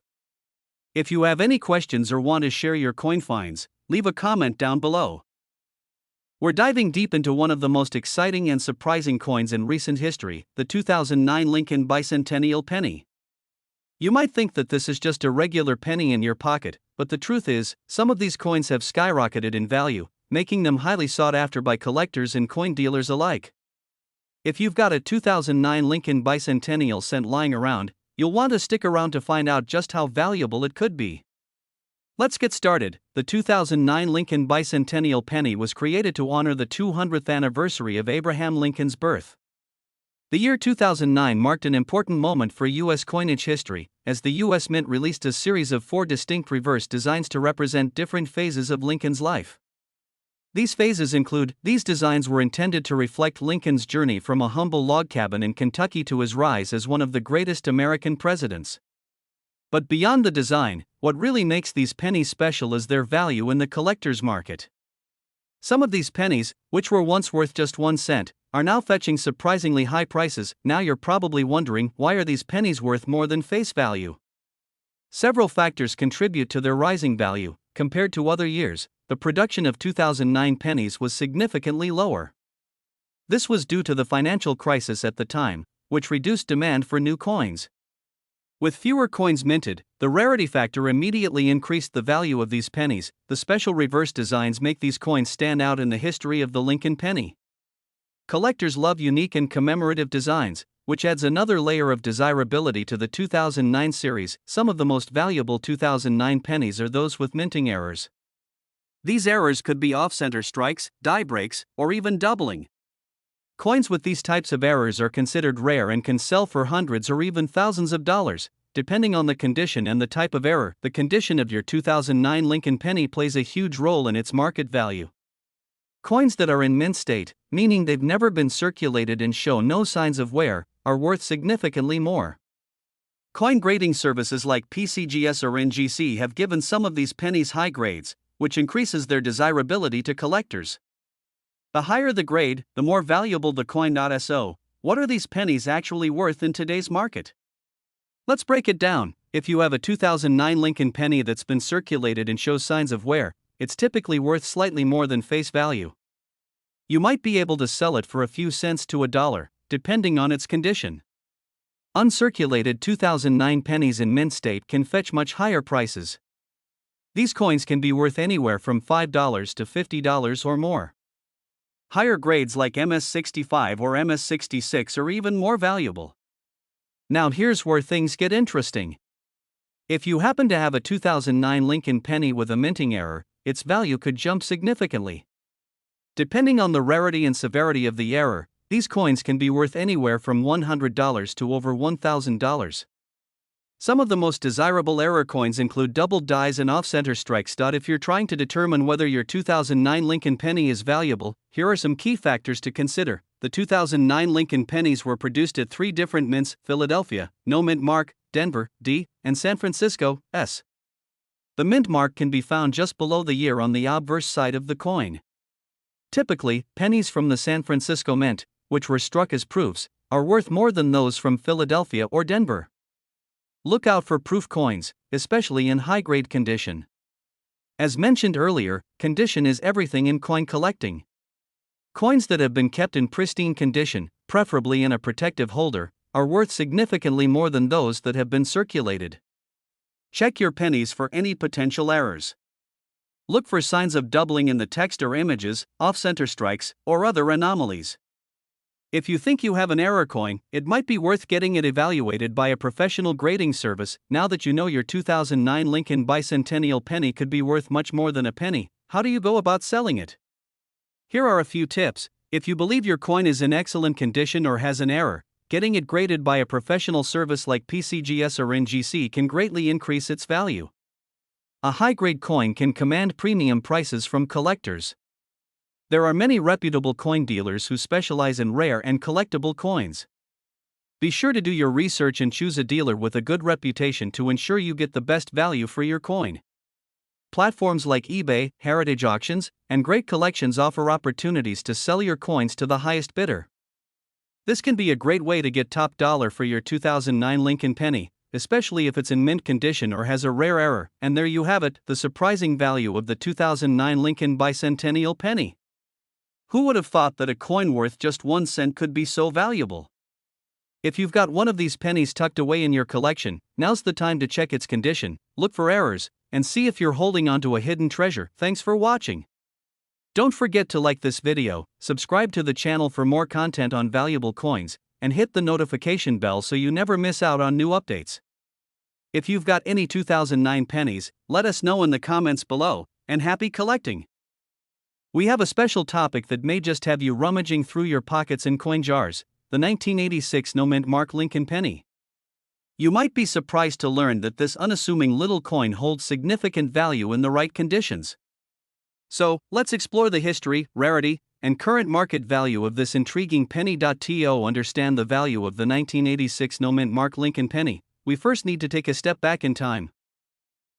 If you have any questions or want to share your coin finds, leave a comment down below. We're diving deep into one of the most exciting and surprising coins in recent history, the 2009 Lincoln Bicentennial Penny. You might think that this is just a regular penny in your pocket, but the truth is, some of these coins have skyrocketed in value, making them highly sought after by collectors and coin dealers alike. If you've got a 2009 Lincoln Bicentennial cent lying around, you'll want to stick around to find out just how valuable it could be. Let's get started. The 2009 Lincoln Bicentennial Penny was created to honor the 200th anniversary of Abraham Lincoln's birth. The year 2009 marked an important moment for U.S. coinage history, as the U.S. Mint released a series of 4 distinct reverse designs to represent different phases of Lincoln's life. These phases include, these designs were intended to reflect Lincoln's journey from a humble log cabin in Kentucky to his rise as one of the greatest American presidents. But beyond the design, what really makes these pennies special is their value in the collector's market. Some of these pennies, which were once worth just 1 cent, are now fetching surprisingly high prices. Now you're probably wondering, why are these pennies worth more than face value? Several factors contribute to their rising value. Compared to other years, the production of 2009 pennies was significantly lower. This was due to the financial crisis at the time, which reduced demand for new coins. With fewer coins minted, the rarity factor immediately increased the value of these pennies. The special reverse designs make these coins stand out in the history of the Lincoln penny. Collectors love unique and commemorative designs, which adds another layer of desirability to the 2009 series. Some of the most valuable 2009 pennies are those with minting errors. These errors could be off-center strikes, die breaks, or even doubling. Coins with these types of errors are considered rare and can sell for hundreds or even thousands of dollars. depending on the condition and the type of error. The condition of your 2009 Lincoln penny plays a huge role in its market value. Coins that are in mint state, meaning they've never been circulated and show no signs of wear, are worth significantly more. Coin grading services like PCGS or NGC have given some of these pennies high grades, which increases their desirability to collectors. The higher the grade, the more valuable the coin. So, what are these pennies actually worth in today's market? Let's break it down. If you have a 2009 Lincoln penny that's been circulated and shows signs of wear, it's typically worth slightly more than face value. You might be able to sell it for a few cents to $1, depending on its condition. Uncirculated 2009 pennies in mint state can fetch much higher prices. These coins can be worth anywhere from $5 to $50 or more. Higher grades like MS65 or MS66 are even more valuable. Now here's where things get interesting. If you happen to have a 2009 Lincoln penny with a minting error, its value could jump significantly. Depending on the rarity and severity of the error, these coins can be worth anywhere from $100 to over $1,000. Some of the most desirable error coins include double dies and off-center strikes. If you're trying to determine whether your 2009 Lincoln penny is valuable, here are some key factors to consider. The 2009 Lincoln pennies were produced at 3 different mints: Philadelphia, no mint mark; Denver, D, and San Francisco, S. The mint mark can be found just below the year on the obverse side of the coin. Typically, pennies from the San Francisco mint, which were struck as proofs, are worth more than those from Philadelphia or Denver. Look out for proof coins, especially in high-grade condition. As mentioned earlier, condition is everything in coin collecting. Coins that have been kept in pristine condition, preferably in a protective holder, are worth significantly more than those that have been circulated. Check your pennies for any potential errors. Look for signs of doubling in the text or images, off-center strikes, or other anomalies. If you think you have an error coin, it might be worth getting it evaluated by a professional grading service. Now that you know your 2009 Lincoln bicentennial penny could be worth much more than a penny, how do you go about selling it? Here are a few tips. If you believe your coin is in excellent condition or has an error, getting it graded by a professional service like PCGS or NGC can greatly increase its value. A high-grade coin can command premium prices from collectors. There are many reputable coin dealers who specialize in rare and collectible coins. Be sure to do your research and choose a dealer with a good reputation to ensure you get the best value for your coin. Platforms like eBay, heritage auctions, and great collections offer opportunities to sell your coins to the highest bidder. This can be a great way to get top dollar for your 2009 Lincoln penny, especially if it's in mint condition or has a rare error. And there you have it, the surprising value of the 2009 Lincoln bicentennial penny. Who would have thought that a coin worth just 1 cent could be so valuable? If you've got one of these pennies tucked away in your collection, now's the time to check its condition, look for errors, and see if you're holding onto a hidden treasure. Thanks for watching. Don't forget to like this video, subscribe to the channel for more content on valuable coins, and hit the notification bell so you never miss out on new updates. If you've got any 2009 pennies, let us know in the comments below, and happy collecting! We have a special topic that may just have you rummaging through your pockets and coin jars: the 1986 no mint mark Lincoln penny. You might be surprised to learn that this unassuming little coin holds significant value in the right conditions. So, let's explore the history, rarity, and current market value of this intriguing penny. To understand the value of the 1986 no mint mark Lincoln penny, we first need to take a step back in time.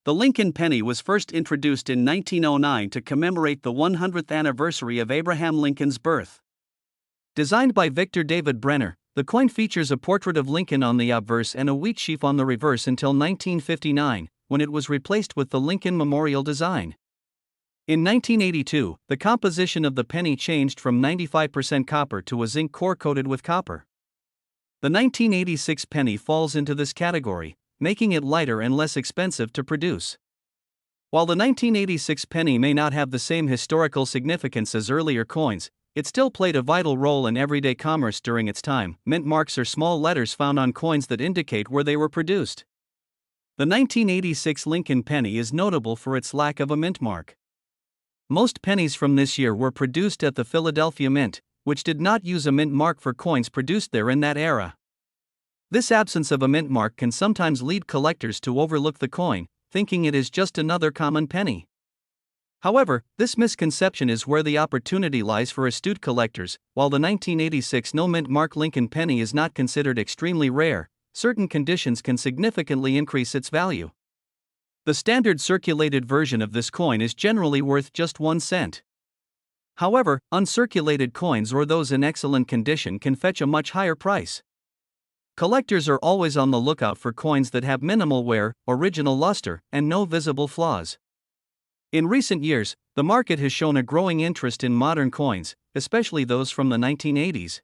The Lincoln penny was first introduced in 1909 to commemorate the 100th anniversary of Abraham Lincoln's birth. Designed by Victor David Brenner, the coin features a portrait of Lincoln on the obverse and a wheat sheaf on the reverse until 1959, when it was replaced with the Lincoln Memorial design. In 1982, the composition of the penny changed from 95% copper to a zinc core coated with copper. The 1986 penny falls into this category, making it lighter and less expensive to produce. While the 1986 penny may not have the same historical significance as earlier coins, it still played a vital role in everyday commerce during its time. Mint marks are small letters found on coins that indicate where they were produced. The 1986 Lincoln penny is notable for its lack of a mint mark. Most pennies from this year were produced at the Philadelphia Mint, which did not use a mint mark for coins produced there in that era. This absence of a mint mark can sometimes lead collectors to overlook the coin, thinking it is just another common penny. However, this misconception is where the opportunity lies for astute collectors. While the 1986 no mint mark Lincoln penny is not considered extremely rare, certain conditions can significantly increase its value. The standard circulated version of this coin is generally worth just 1 cent. However, uncirculated coins or those in excellent condition can fetch a much higher price. Collectors are always on the lookout for coins that have minimal wear, original luster, and no visible flaws. In recent years, the market has shown a growing interest in modern coins, especially those from the 1980s.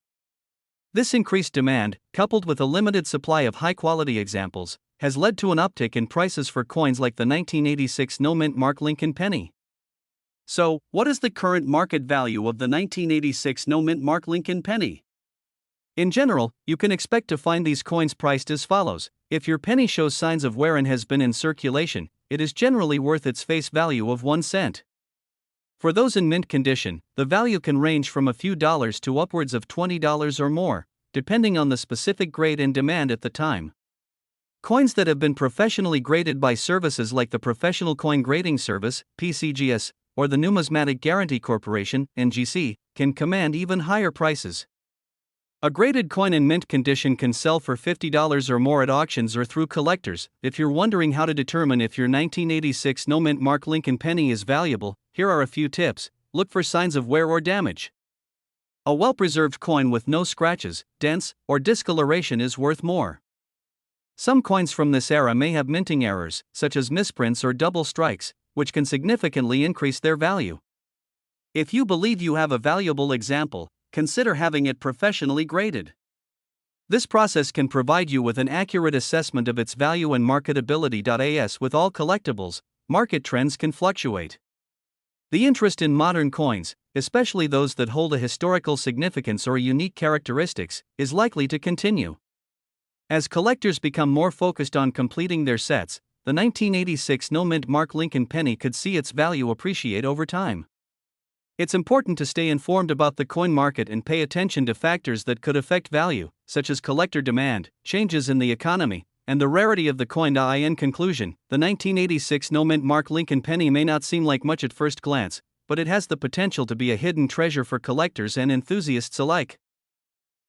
This increased demand, coupled with a limited supply of high-quality examples, has led to an uptick in prices for coins like the 1986 no mint mark Lincoln penny. So, what is the current market value of the 1986 no mint mark Lincoln penny? In general, you can expect to find these coins priced as follows. If your penny shows signs of wear and has been in circulation, it is generally worth its face value of 1 cent. For those in mint condition, the value can range from a few dollars to upwards of $20 or more, depending on the specific grade and demand at the time. Coins that have been professionally graded by services like the Professional Coin Grading Service, PCGS, or the Numismatic Guarantee Corporation, NGC, can command even higher prices. A graded coin in mint condition can sell for $50 or more at auctions or through collectors. If you're wondering how to determine if your 1986 no mint mark Lincoln penny is valuable, here are a few tips. Look for signs of wear or damage. A well-preserved coin with no scratches, dents, or discoloration is worth more. Some coins from this era may have minting errors, such as misprints or double strikes, which can significantly increase their value. If you believe you have a valuable example, consider having it professionally graded. This process can provide you with an accurate assessment of its value and marketability. As with all collectibles, market trends can fluctuate. The interest in modern coins, especially those that hold a historical significance or unique characteristics, is likely to continue. As collectors become more focused on completing their sets, the 1986 no mint mark Lincoln penny could see its value appreciate over time. It's important to stay informed about the coin market and pay attention to factors that could affect value, such as collector demand, changes in the economy, and the rarity of the coin. In conclusion, the 1986 no mint mark Lincoln penny may not seem like much at first glance, but it has the potential to be a hidden treasure for collectors and enthusiasts alike.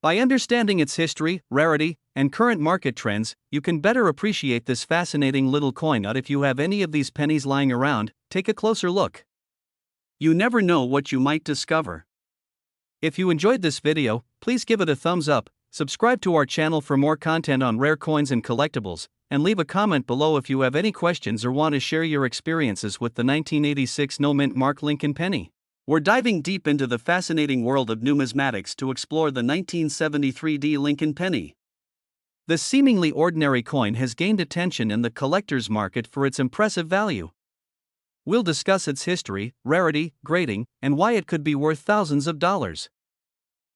By understanding its history, rarity, and current market trends, you can better appreciate this fascinating little coin. If you have any of these pennies lying around, take a closer look. You never know what you might discover. If you enjoyed this video, please give it a thumbs up, subscribe to our channel for more content on rare coins and collectibles, and leave a comment below if you have any questions or want to share your experiences with the 1986 no mint mark Lincoln penny. We're diving deep into the fascinating world of numismatics to explore the 1973 Lincoln penny. This seemingly ordinary coin has gained attention in the collector's market for its impressive value. We'll discuss its history, rarity, grading, and why it could be worth thousands of dollars.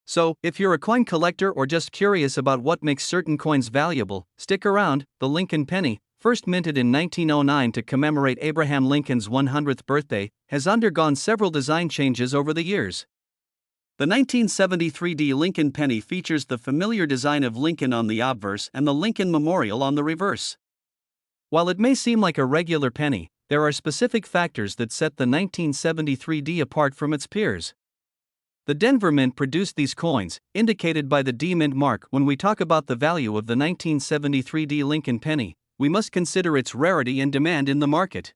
So, if you're a coin collector or just curious about what makes certain coins valuable, stick around. The Lincoln penny, first minted in 1909 to commemorate Abraham Lincoln's 100th birthday, has undergone several design changes over the years. The 1973 Lincoln penny features the familiar design of Lincoln on the obverse and the Lincoln Memorial on the reverse. While it may seem like a regular penny, there are specific factors that set the 1973 apart from its peers. The Denver Mint produced these coins, indicated by the D Mint mark. When we talk about the value of the 1973 Lincoln penny, we must consider its rarity and demand in the market.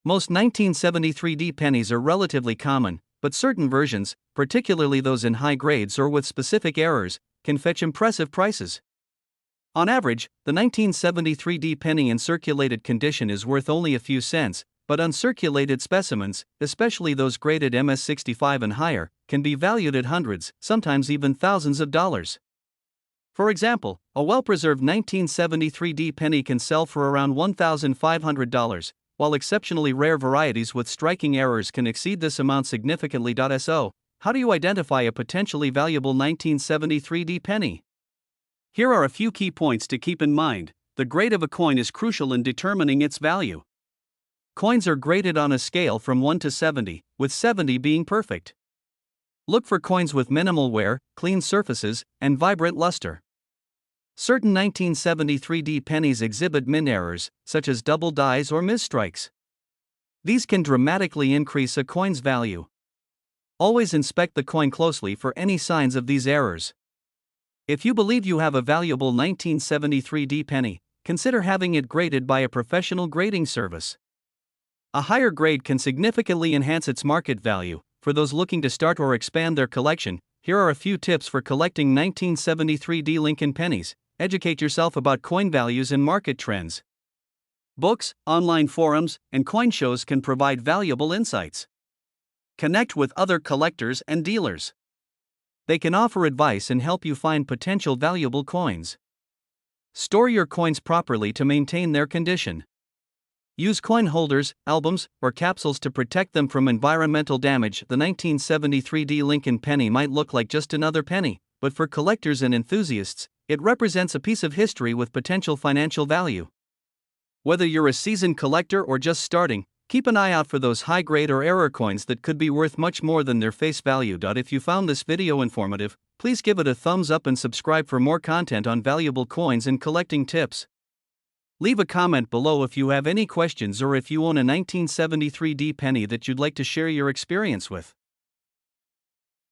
Most 1973 pennies are relatively common, but certain versions, particularly those in high grades or with specific errors, can fetch impressive prices. On average, the 1973 penny in circulated condition is worth only a few cents, but uncirculated specimens, especially those graded MS65 and higher, can be valued at hundreds, sometimes even thousands of dollars. For example, a well-preserved 1973 penny can sell for around $1,500, while exceptionally rare varieties with striking errors can exceed this amount significantly. So, how do you identify a potentially valuable 1973 penny? Here are a few key points to keep in mind. The grade of a coin is crucial in determining its value. Coins are graded on a scale from 1 to 70, with 70 being perfect. Look for coins with minimal wear, clean surfaces, and vibrant luster. Certain 1973D pennies exhibit mint errors, such as double dies or misstrikes. These can dramatically increase a coin's value. Always inspect the coin closely for any signs of these errors. If you believe you have a valuable 1973D penny, consider having it graded by a professional grading service. A higher grade can significantly enhance its market value. For those looking to start or expand their collection, here are a few tips for collecting 1973D Lincoln pennies. Educate yourself about coin values and market trends. Books, online forums, and coin shows can provide valuable insights. Connect with other collectors and dealers. They can offer advice and help you find potential valuable coins. Store your coins properly to maintain their condition. Use coin holders, albums, or capsules to protect them from environmental damage. The 1973D Lincoln penny might look like just another penny, but for collectors and enthusiasts, it represents a piece of history with potential financial value. Whether you're a seasoned collector or just starting, keep an eye out for those high-grade or error coins that could be worth much more than their face value. If you found this video informative, please give it a thumbs up and subscribe for more content on valuable coins and collecting tips. Leave a comment below if you have any questions or if you own a 1973D penny that you'd like to share your experience with.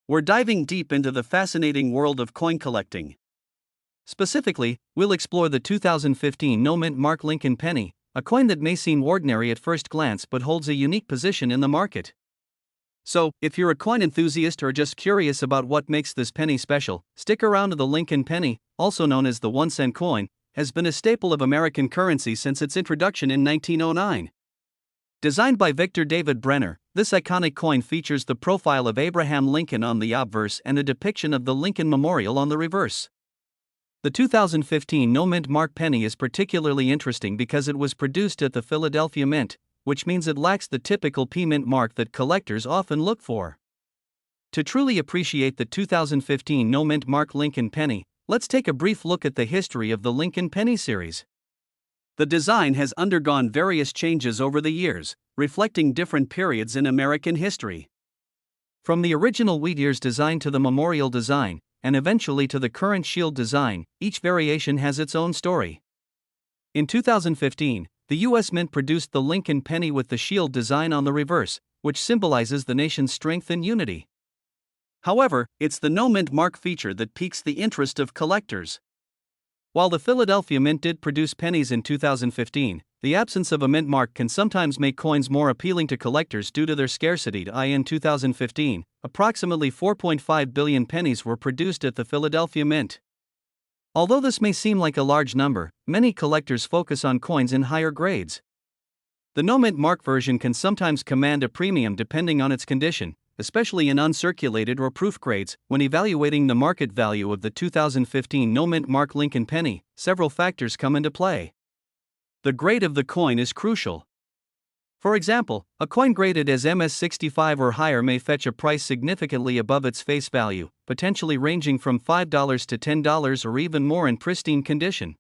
We're diving deep into the fascinating world of coin collecting. Specifically, we'll explore the 2015 no-mint Mark Lincoln penny, a coin that may seem ordinary at first glance but holds a unique position in the market. So, if you're a coin enthusiast or just curious about what makes this penny special, stick around. The Lincoln penny, also known as the 1-cent coin, has been a staple of American currency since its introduction in 1909. Designed by Victor David Brenner, this iconic coin features the profile of Abraham Lincoln on the obverse and a depiction of the Lincoln Memorial on the reverse. The 2015 no-mint Mark penny is particularly interesting because it was produced at the Philadelphia Mint, which means it lacks the typical P-Mint mark that collectors often look for. To truly appreciate the 2015 no-mint Mark Lincoln penny, let's take a brief look at the history of the Lincoln penny series. The design has undergone various changes over the years, reflecting different periods in American history. From the original wheat ears design to the memorial design, and eventually to the current shield design, each variation has its own story. In 2015, the U.S. Mint produced the Lincoln penny with the shield design on the reverse, which symbolizes the nation's strength and unity. However, it's the no-mint mark feature that piques the interest of collectors. While the Philadelphia Mint did produce pennies in 2015, the absence of a mint mark can sometimes make coins more appealing to collectors due to their scarcity. In 2015, approximately 4.5 billion pennies were produced at the Philadelphia Mint. Although this may seem like a large number, many collectors focus on coins in higher grades. The no-mint mark version can sometimes command a premium depending on its condition, especially in uncirculated or proof grades. When evaluating the market value of the 2015 no-mint Mark Lincoln penny, several factors come into play. The grade of the coin is crucial. For example, a coin graded as MS65 or higher may fetch a price significantly above its face value, potentially ranging from $5 to $10 or even more in pristine condition.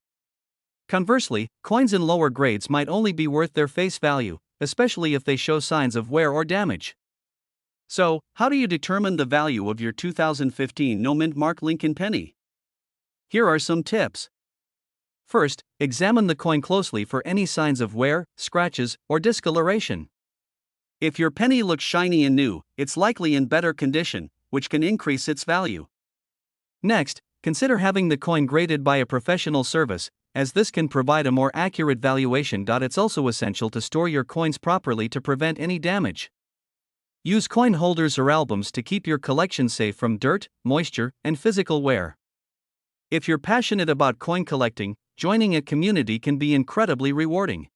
Conversely, coins in lower grades might only be worth their face value, especially if they show signs of wear or damage. So, how do you determine the value of your 2015 no-mint Mark Lincoln penny? Here are some tips. First, examine the coin closely for any signs of wear, scratches, or discoloration. If your penny looks shiny and new, it's likely in better condition, which can increase its value. Next, consider having the coin graded by a professional service, as this can provide a more accurate valuation. It's also essential to store your coins properly to prevent any damage. Use coin holders or albums to keep your collection safe from dirt, moisture, and physical wear. If you're passionate about coin collecting, joining a community can be incredibly rewarding.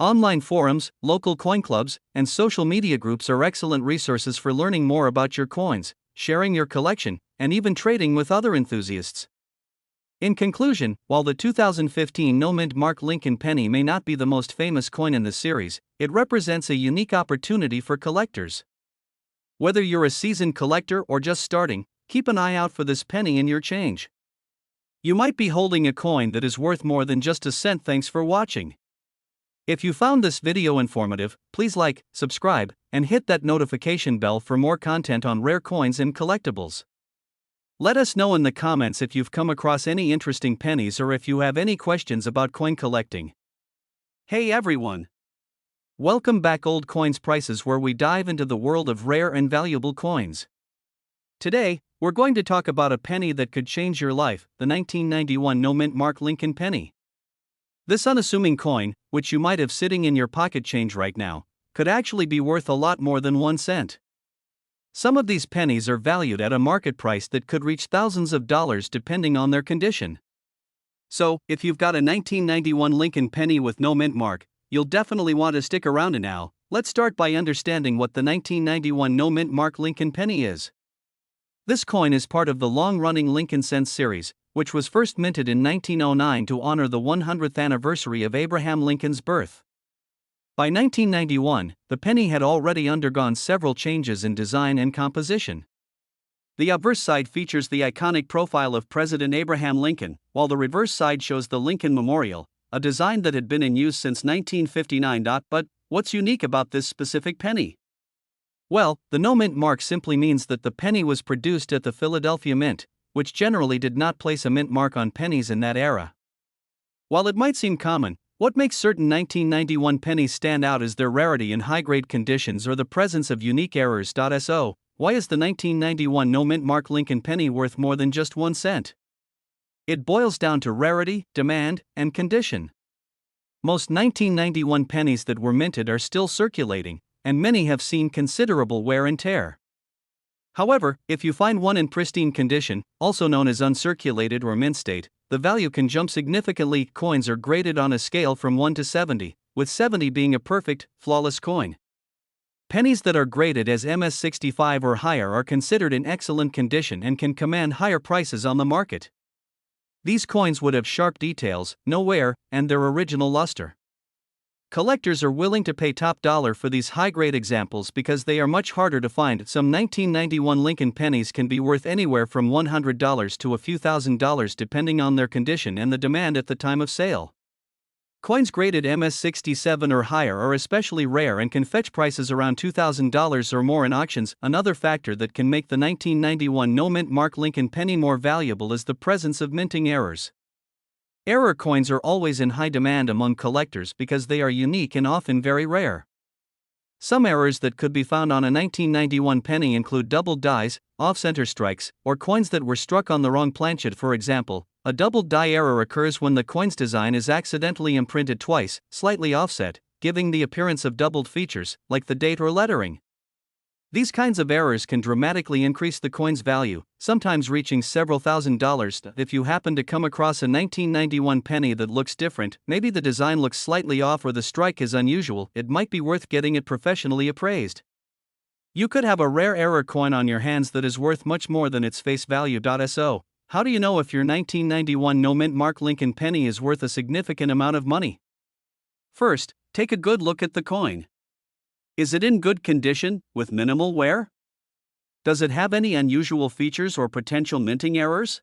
Online forums, local coin clubs, and social media groups are excellent resources for learning more about your coins, sharing your collection, and even trading with other enthusiasts. In conclusion, while the 2015 no-mint Mark Lincoln penny may not be the most famous coin in the series, it represents a unique opportunity for collectors. Whether you're a seasoned collector or just starting, keep an eye out for this penny in your change. You might be holding a coin that is worth more than just a cent. Thanks for watching. If you found this video informative, please like, subscribe, and hit that notification bell for more content on rare coins and collectibles. Let us know in the comments if you've come across any interesting pennies or if you have any questions about coin collecting. Hey everyone! Welcome back Old Coins Prices, where we dive into the world of rare and valuable coins. Today, we're going to talk about a penny that could change your life, the 1991 no-mint Mark Lincoln penny. This unassuming coin, which you might have sitting in your pocket change right now, could actually be worth a lot more than 1 cent. Some of these pennies are valued at a market price that could reach thousands of dollars depending on their condition. So, if you've got a 1991 Lincoln penny with no mint mark, you'll definitely want to stick around. And now, let's start by understanding what the 1991 no mint mark Lincoln penny is. This coin is part of the long-running Lincoln Cents series, which was first minted in 1909 to honor the 100th anniversary of Abraham Lincoln's birth. By 1991, the penny had already undergone several changes in design and composition. The obverse side features the iconic profile of President Abraham Lincoln, while the reverse side shows the Lincoln Memorial, a design that had been in use since 1959. But what's unique about this specific penny? Well, the no mint mark simply means that the penny was produced at the Philadelphia Mint, which generally did not place a mint mark on pennies in that era. While it might seem common, what makes certain 1991 pennies stand out is their rarity in high-grade conditions or the presence of unique errors. So, why is the 1991 no-mint Mark Lincoln penny worth more than just 1 cent? It boils down to rarity, demand, and condition. Most 1991 pennies that were minted are still circulating, and many have seen considerable wear and tear. However, if you find one in pristine condition, also known as uncirculated or mint state, the value can jump significantly. Coins are graded on a scale from 1 to 70, with 70 being a perfect, flawless coin. Pennies that are graded as MS65 or higher are considered in excellent condition and can command higher prices on the market. These coins would have sharp details, no wear, and their original luster. Collectors are willing to pay top dollar for these high-grade examples because they are much harder to find. Some 1991 Lincoln pennies can be worth anywhere from $100 to a few $1,000s depending on their condition and the demand at the time of sale. Coins graded MS67 or higher are especially rare and can fetch prices around $2,000 or more in auctions. Another factor that can make the 1991 no-mint Mark Lincoln penny more valuable is the presence of minting errors. Error coins are always in high demand among collectors because they are unique and often very rare. Some errors that could be found on a 1991 penny include doubled dies, off-center strikes, or coins that were struck on the wrong planchet. For example, a doubled die error occurs when the coin's design is accidentally imprinted twice, slightly offset, giving the appearance of doubled features, like the date or lettering. These kinds of errors can dramatically increase the coin's value, sometimes reaching several $1,000s. If you happen to come across a 1991 penny that looks different, maybe the design looks slightly off or the strike is unusual, it might be worth getting it professionally appraised. You could have a rare error coin on your hands that is worth much more than its face value. So, how do you know if your 1991 no-mint Mark Lincoln penny is worth a significant amount of money? First, take a good look at the coin. Is it in good condition, with minimal wear? Does it have any unusual features or potential minting errors?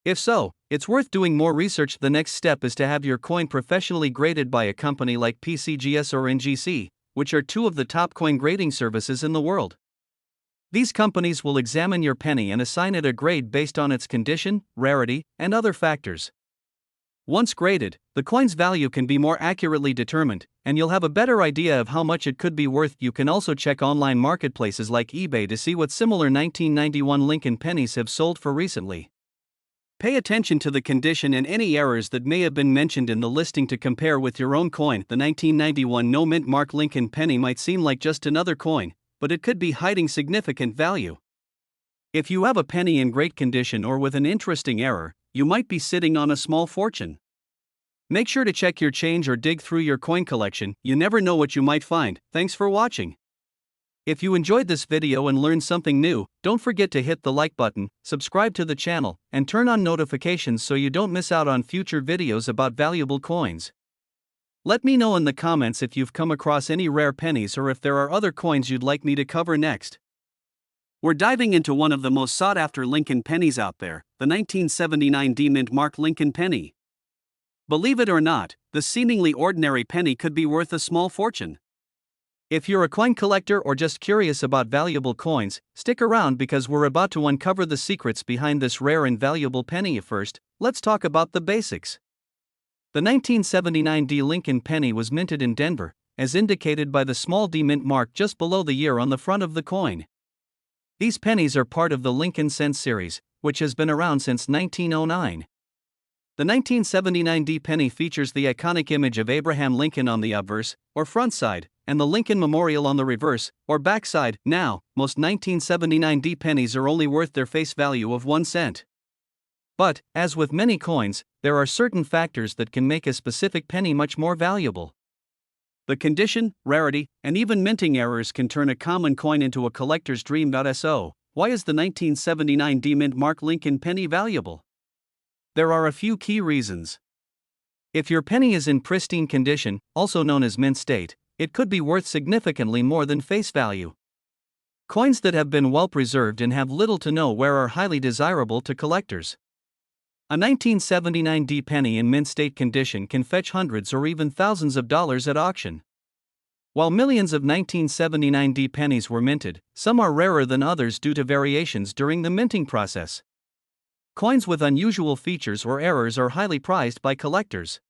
If so, it's worth doing more research. The next step is to have your coin professionally graded by a company like PCGS or NGC, which are two of the top coin grading services in the world. These companies will examine your penny and assign it a grade based on its condition, rarity, and other factors. Once graded, the coin's value can be more accurately determined, and you'll have a better idea of how much it could be worth. You can also check online marketplaces like eBay to see what similar 1991 Lincoln pennies have sold for recently. Pay attention to the condition and any errors that may have been mentioned in the listing to compare with your own coin. The 1991 no-mint Mark Lincoln penny might seem like just another coin, but it could be hiding significant value. If you have a penny in great condition or with an interesting error, you might be sitting on a small fortune. Make sure to check your change or dig through your coin collection. You never know what you might find. Thanks for watching. If you enjoyed this video and learned something new, don't forget to hit the like button, subscribe to the channel, and turn on notifications so you don't miss out on future videos about valuable coins. Let me know in the comments if you've come across any rare pennies or if there are other coins you'd like me to cover next. We're diving into one of the most sought-after Lincoln pennies out there, the 1979 D-Mint Mark Lincoln penny. Believe it or not, the seemingly ordinary penny could be worth a small fortune. If you're a coin collector or just curious about valuable coins, stick around because we're about to uncover the secrets behind this rare and valuable penny. First, let's talk about the basics. The 1979 D Lincoln penny was minted in Denver, as indicated by the small D mint mark just below the year on the front of the coin. These pennies are part of the Lincoln Cent series, which has been around since 1909. The 1979 D penny features the iconic image of Abraham Lincoln on the obverse, or front side, and the Lincoln Memorial on the reverse, or back side. Now, most 1979 D pennies are only worth their face value of 1 cent. But, as with many coins, there are certain factors that can make a specific penny much more valuable. The condition, rarity, and even minting errors can turn a common coin into a collector's dream. So, why is the 1979 D mint mark Lincoln penny valuable? There are a few key reasons. If your penny is in pristine condition, also known as mint state, it could be worth significantly more than face value. Coins that have been well preserved and have little to no wear are highly desirable to collectors. A 1979 D penny in mint state condition can fetch hundreds or even thousands of dollars at auction. While millions of 1979 D pennies were minted, some are rarer than others due to variations during the minting process. Coins with unusual features or errors are highly prized by collectors.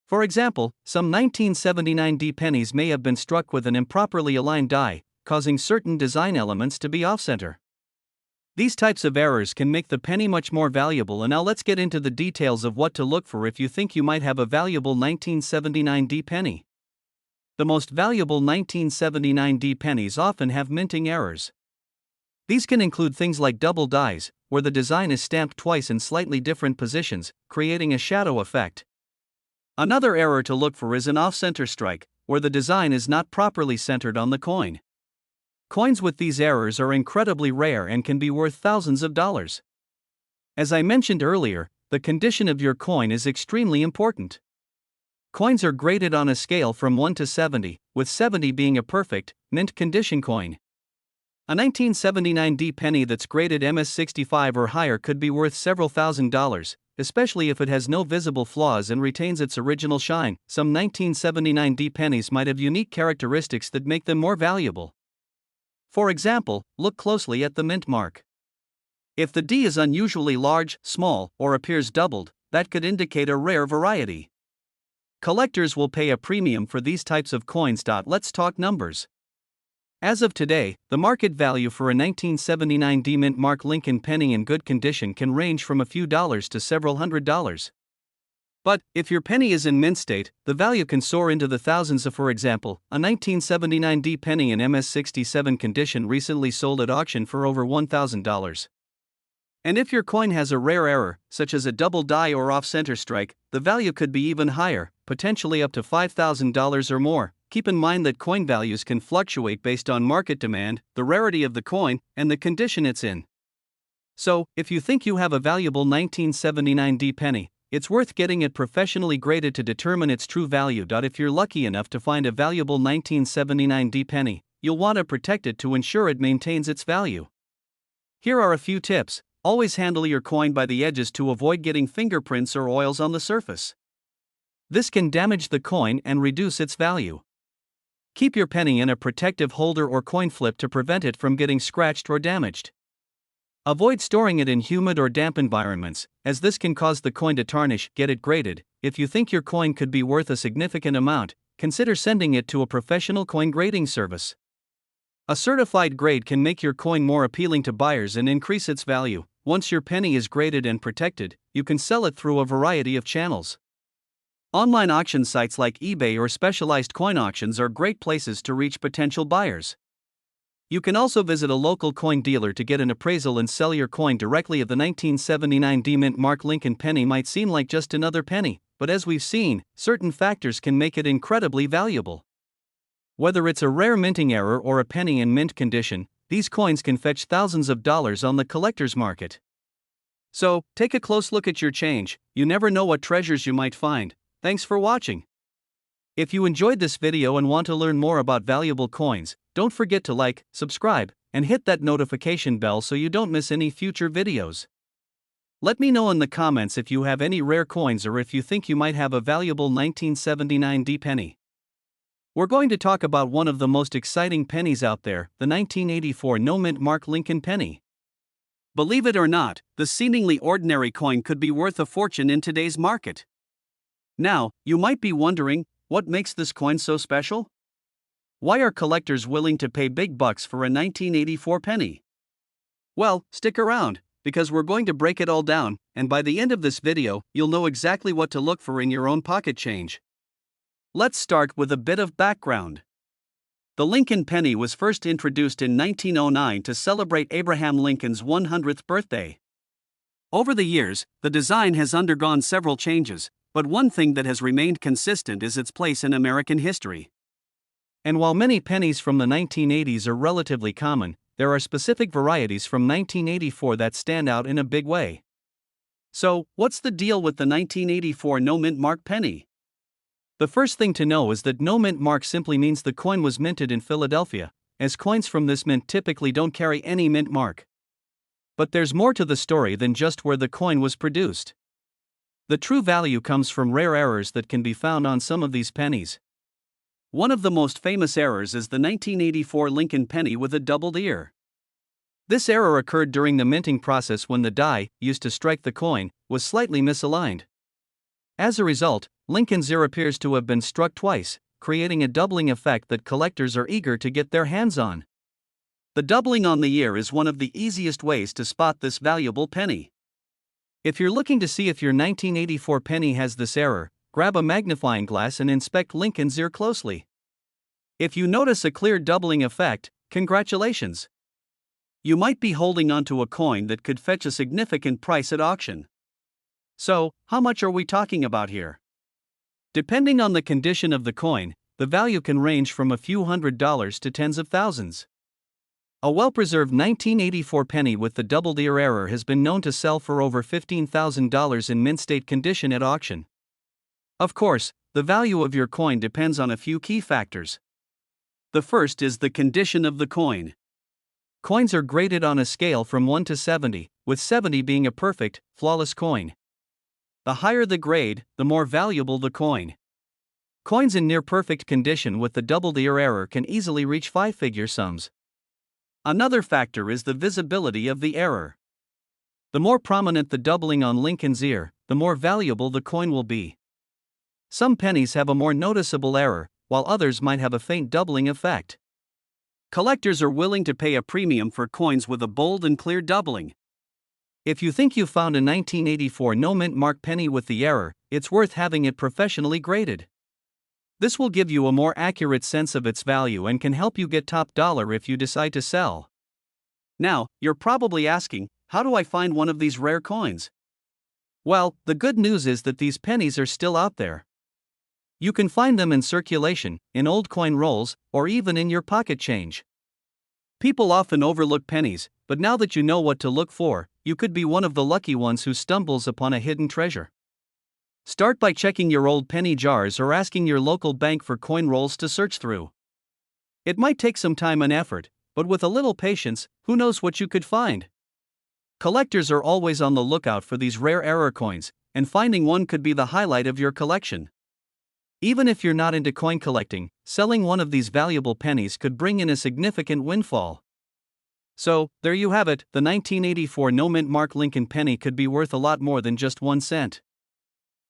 For example, some 1979 D pennies may have been struck with an improperly aligned die, causing certain design elements to be off-center. These types of errors can make the penny much more valuable, and now let's get into the details of what to look for if you think you might have a valuable 1979 D penny. The most valuable 1979 D pennies often have minting errors. These can include things like double dies, where the design is stamped twice in slightly different positions, creating a shadow effect. Another error to look for is an off-center strike, where the design is not properly centered on the coin. Coins with these errors are incredibly rare and can be worth thousands of dollars. As I mentioned earlier, the condition of your coin is extremely important. Coins are graded on a scale from 1 to 70, with 70 being a perfect, mint condition coin. A 1979 D penny that's graded MS65 or higher could be worth several $1,000s, especially if it has no visible flaws and retains its original shine. Some 1979 D pennies might have unique characteristics that make them more valuable. For example, look closely at the mint mark. If the D is unusually large, small, or appears doubled, that could indicate a rare variety. Collectors will pay a premium for these types of coins. Let's talk numbers. As of today, the market value for a 1979 D mint mark Lincoln penny in good condition can range from a few dollars to several $100s. But, if your penny is in mint state, the value can soar into the thousands. For example, a 1979 D penny in MS67 condition recently sold at auction for over $1,000. And if your coin has a rare error, such as a double die or off-center strike, the value could be even higher, potentially up to $5,000 or more. Keep in mind that coin values can fluctuate based on market demand, the rarity of the coin, and the condition it's in. So, if you think you have a valuable 1979 D penny, it's worth getting it professionally graded to determine its true value. If you're lucky enough to find a valuable 1979 D penny, you'll want to protect it to ensure it maintains its value. Here are a few tips. Always handle your coin by the edges to avoid getting fingerprints or oils on the surface. This can damage the coin and reduce its value. Keep your penny in a protective holder or coin flip to prevent it from getting scratched or damaged. Avoid storing it in humid or damp environments, as this can cause the coin to tarnish. Get it graded. If you think your coin could be worth a significant amount, consider sending it to a professional coin grading service. A certified grade can make your coin more appealing to buyers and increase its value. Once your penny is graded and protected, you can sell it through a variety of channels. Online auction sites like eBay or specialized coin auctions are great places to reach potential buyers. You can also visit a local coin dealer to get an appraisal and sell your coin directly. The 1979 D mint mark Lincoln penny might seem like just another penny, but as we've seen, certain factors can make it incredibly valuable. Whether it's a rare minting error or a penny in mint condition, these coins can fetch thousands of dollars on the collector's market. So, take a close look at your change. You never know what treasures you might find. Thanks for watching. If you enjoyed this video and want to learn more about valuable coins, don't forget to like, subscribe, and hit that notification bell so you don't miss any future videos. Let me know in the comments if you have any rare coins or if you think you might have a valuable 1979 D penny. We're going to talk about one of the most exciting pennies out there, the 1984 no-mint mark Lincoln penny. Believe it or not, the seemingly ordinary coin could be worth a fortune in today's market. Now, you might be wondering, what makes this coin so special? Why are collectors willing to pay big bucks for a 1984 penny? Well, stick around, because we're going to break it all down, and by the end of this video, you'll know exactly what to look for in your own pocket change. Let's start with a bit of background. The Lincoln penny was first introduced in 1909 to celebrate Abraham Lincoln's 100th birthday. Over the years, the design has undergone several changes, but one thing that has remained consistent is its place in American history. And while many pennies from the 1980s are relatively common, there are specific varieties from 1984 that stand out in a big way. So, what's the deal with the 1984 no-mint mark penny? The first thing to know is that no-mint mark simply means the coin was minted in Philadelphia, as coins from this mint typically don't carry any mint mark. But there's more to the story than just where the coin was produced. The true value comes from rare errors that can be found on some of these pennies. One of the most famous errors is the 1984 Lincoln penny with a doubled ear. This error occurred during the minting process when the die, used to strike the coin, was slightly misaligned. As a result, Lincoln's ear appears to have been struck twice, creating a doubling effect that collectors are eager to get their hands on. The doubling on the ear is one of the easiest ways to spot this valuable penny. If you're looking to see if your 1984 penny has this error, grab a magnifying glass and inspect Lincoln's ear closely. If you notice a clear doubling effect, congratulations! You might be holding onto a coin that could fetch a significant price at auction. So, how much are we talking about here? Depending on the condition of the coin, the value can range from a few $100s to tens of thousands. A well-preserved 1984 penny with the doubled ear error has been known to sell for over $15,000 in mint state condition at auction. Of course, the value of your coin depends on a few key factors. The first is the condition of the coin. Coins are graded on a scale from 1 to 70, with 70 being a perfect, flawless coin. The higher the grade, the more valuable the coin. Coins in near-perfect condition with the doubled ear error can easily reach five-figure sums. Another factor is the visibility of the error. The more prominent the doubling on Lincoln's ear, the more valuable the coin will be. Some pennies have a more noticeable error, while others might have a faint doubling effect. Collectors are willing to pay a premium for coins with a bold and clear doubling. If you think you found a 1984 no-mint mark penny with the error, it's worth having it professionally graded. This will give you a more accurate sense of its value and can help you get top dollar if you decide to sell. Now, you're probably asking, how do I find one of these rare coins? Well, the good news is that these pennies are still out there. You can find them in circulation, in old coin rolls, or even in your pocket change. People often overlook pennies, but now that you know what to look for, you could be one of the lucky ones who stumbles upon a hidden treasure. Start by checking your old penny jars or asking your local bank for coin rolls to search through. It might take some time and effort, but with a little patience, who knows what you could find? Collectors are always on the lookout for these rare error coins, and finding one could be the highlight of your collection. Even if you're not into coin collecting, selling one of these valuable pennies could bring in a significant windfall. So, there you have it, the 1984 no-mint mark Lincoln penny could be worth a lot more than just 1 cent.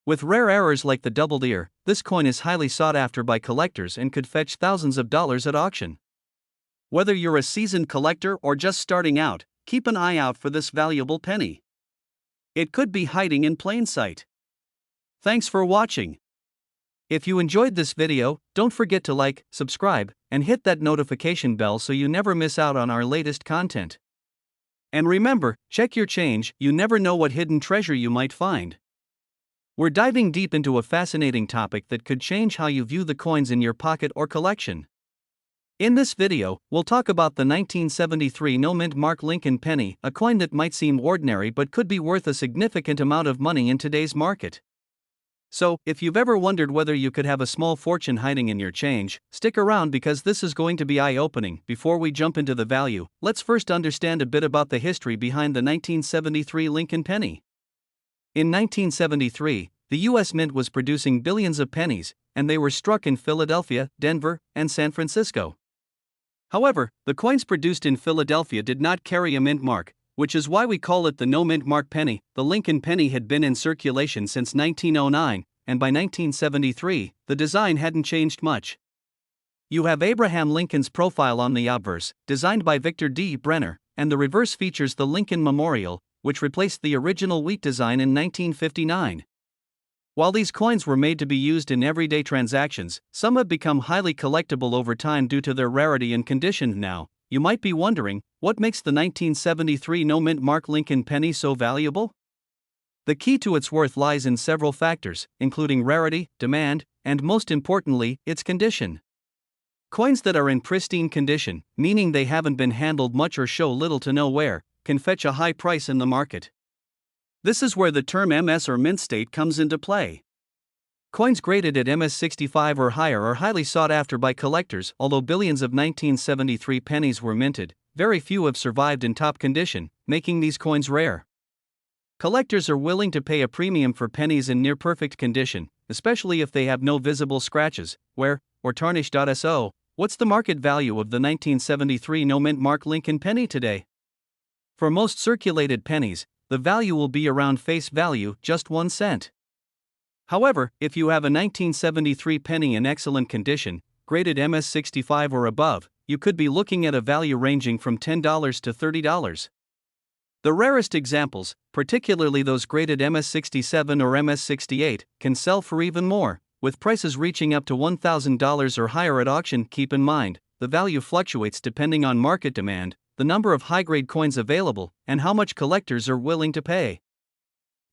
With rare errors like the doubled ear, this coin is highly sought after by collectors and could fetch thousands of dollars at auction. Whether you're a seasoned collector or just starting out, keep an eye out for this valuable penny. It could be hiding in plain sight. Thanks for watching. If you enjoyed this video, don't forget to like, subscribe, and hit that notification bell so you never miss out on our latest content. And remember, check your change, you never know what hidden treasure you might find. We're diving deep into a fascinating topic that could change how you view the coins in your pocket or collection. In this video, we'll talk about the 1973 no-mint mark Lincoln penny, a coin that might seem ordinary but could be worth a significant amount of money in today's market. So, if you've ever wondered whether you could have a small fortune hiding in your change, stick around because this is going to be eye-opening. Before we jump into the value, let's first understand a bit about the history behind the 1973 Lincoln penny. In 1973, the U.S. Mint was producing billions of pennies, and they were struck in Philadelphia, Denver, and San Francisco. However, the coins produced in Philadelphia did not carry a mint mark, which is why we call it the no mint mark penny. The Lincoln penny had been in circulation since 1909, and by 1973, the design hadn't changed much. You have Abraham Lincoln's profile on the obverse, designed by Victor D. Brenner, and the reverse features the Lincoln Memorial, which replaced the original wheat design in 1959. While these coins were made to be used in everyday transactions, some have become highly collectible over time due to their rarity and condition. Now, you might be wondering, what makes the 1973 no mint mark Lincoln penny so valuable? The key to its worth lies in several factors, including rarity, demand, and most importantly, its condition. Coins that are in pristine condition, meaning they haven't been handled much or show little to no wear, can fetch a high price in the market. This is where the term MS or mint state comes into play. Coins graded at MS 65 or higher are highly sought after by collectors. Although billions of 1973 pennies were minted, very few have survived in top condition, making these coins rare. Collectors are willing to pay a premium for pennies in near perfect condition, especially if they have no visible scratches, wear, or tarnish. So, what's the market value of the 1973 no mint mark Lincoln penny today? For most circulated pennies, the value will be around face value, just 1 cent. However, if you have a 1973 penny in excellent condition, graded MS 65 or above, you could be looking at a value ranging from $10 to $30. The rarest examples, particularly those graded MS 67 or MS 68, can sell for even more, with prices reaching up to $1,000 or higher at auction. Keep in mind, the value fluctuates depending on market demand, the number of high-grade coins available, and how much collectors are willing to pay.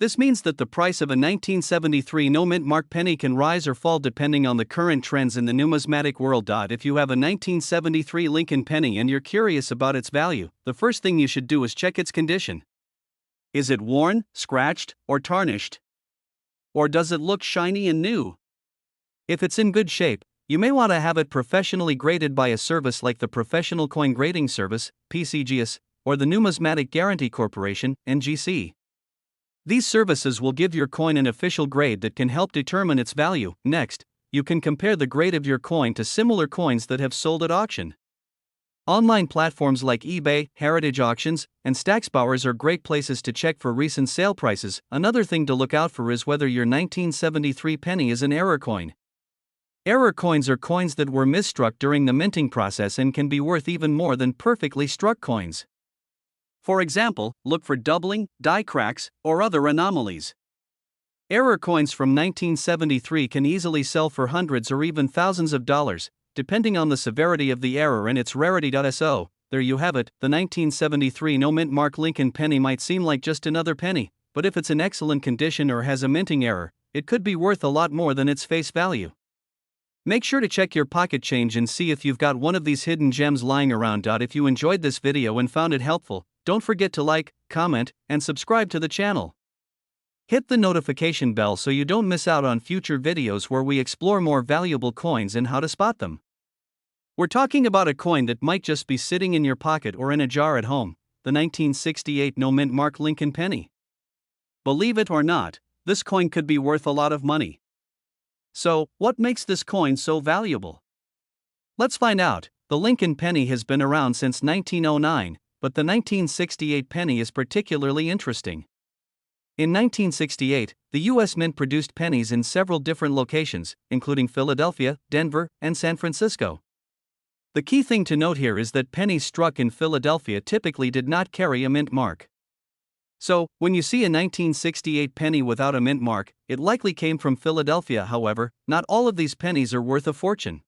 This means that the price of a 1973 no mint mark penny can rise or fall depending on the current trends in the numismatic world. If you have a 1973 Lincoln penny and you're curious about its value, the first thing you should do is check its condition. Is it worn, scratched, or tarnished? Or does it look shiny and new? If it's in good shape, you may want to have it professionally graded by a service like the Professional Coin Grading Service, PCGS, or the Numismatic Guarantee Corporation, NGC. These services will give your coin an official grade that can help determine its value. Next, you can compare the grade of your coin to similar coins that have sold at auction. Online platforms like eBay, Heritage Auctions, and Stacksbowers are great places to check for recent sale prices. Another thing to look out for is whether your 1973 penny is an error coin. Error coins are coins that were misstruck during the minting process and can be worth even more than perfectly struck coins. For example, look for doubling, die cracks, or other anomalies. Error coins from 1973 can easily sell for hundreds or even thousands of dollars, depending on the severity of the error and its rarity. So, there you have it, the 1973 no mint mark Lincoln penny might seem like just another penny, but if it's in excellent condition or has a minting error, it could be worth a lot more than its face value. Make sure to check your pocket change and see if you've got one of these hidden gems lying around. If you enjoyed this video and found it helpful, don't forget to like, comment, and subscribe to the channel. Hit the notification bell so you don't miss out on future videos where we explore more valuable coins and how to spot them. We're talking about a coin that might just be sitting in your pocket or in a jar at home, the 1968 no mint mark Lincoln penny. Believe it or not, this coin could be worth a lot of money. So, what makes this coin so valuable? Let's find out. The Lincoln penny has been around since 1909, but the 1968 penny is particularly interesting. In 1968, the U.S. Mint produced pennies in several different locations, including Philadelphia, Denver, and San Francisco. The key thing to note here is that pennies struck in Philadelphia typically did not carry a mint mark. So, when you see a 1968 penny without a mint mark, it likely came from Philadelphia. However, not all of these pennies are worth a fortune.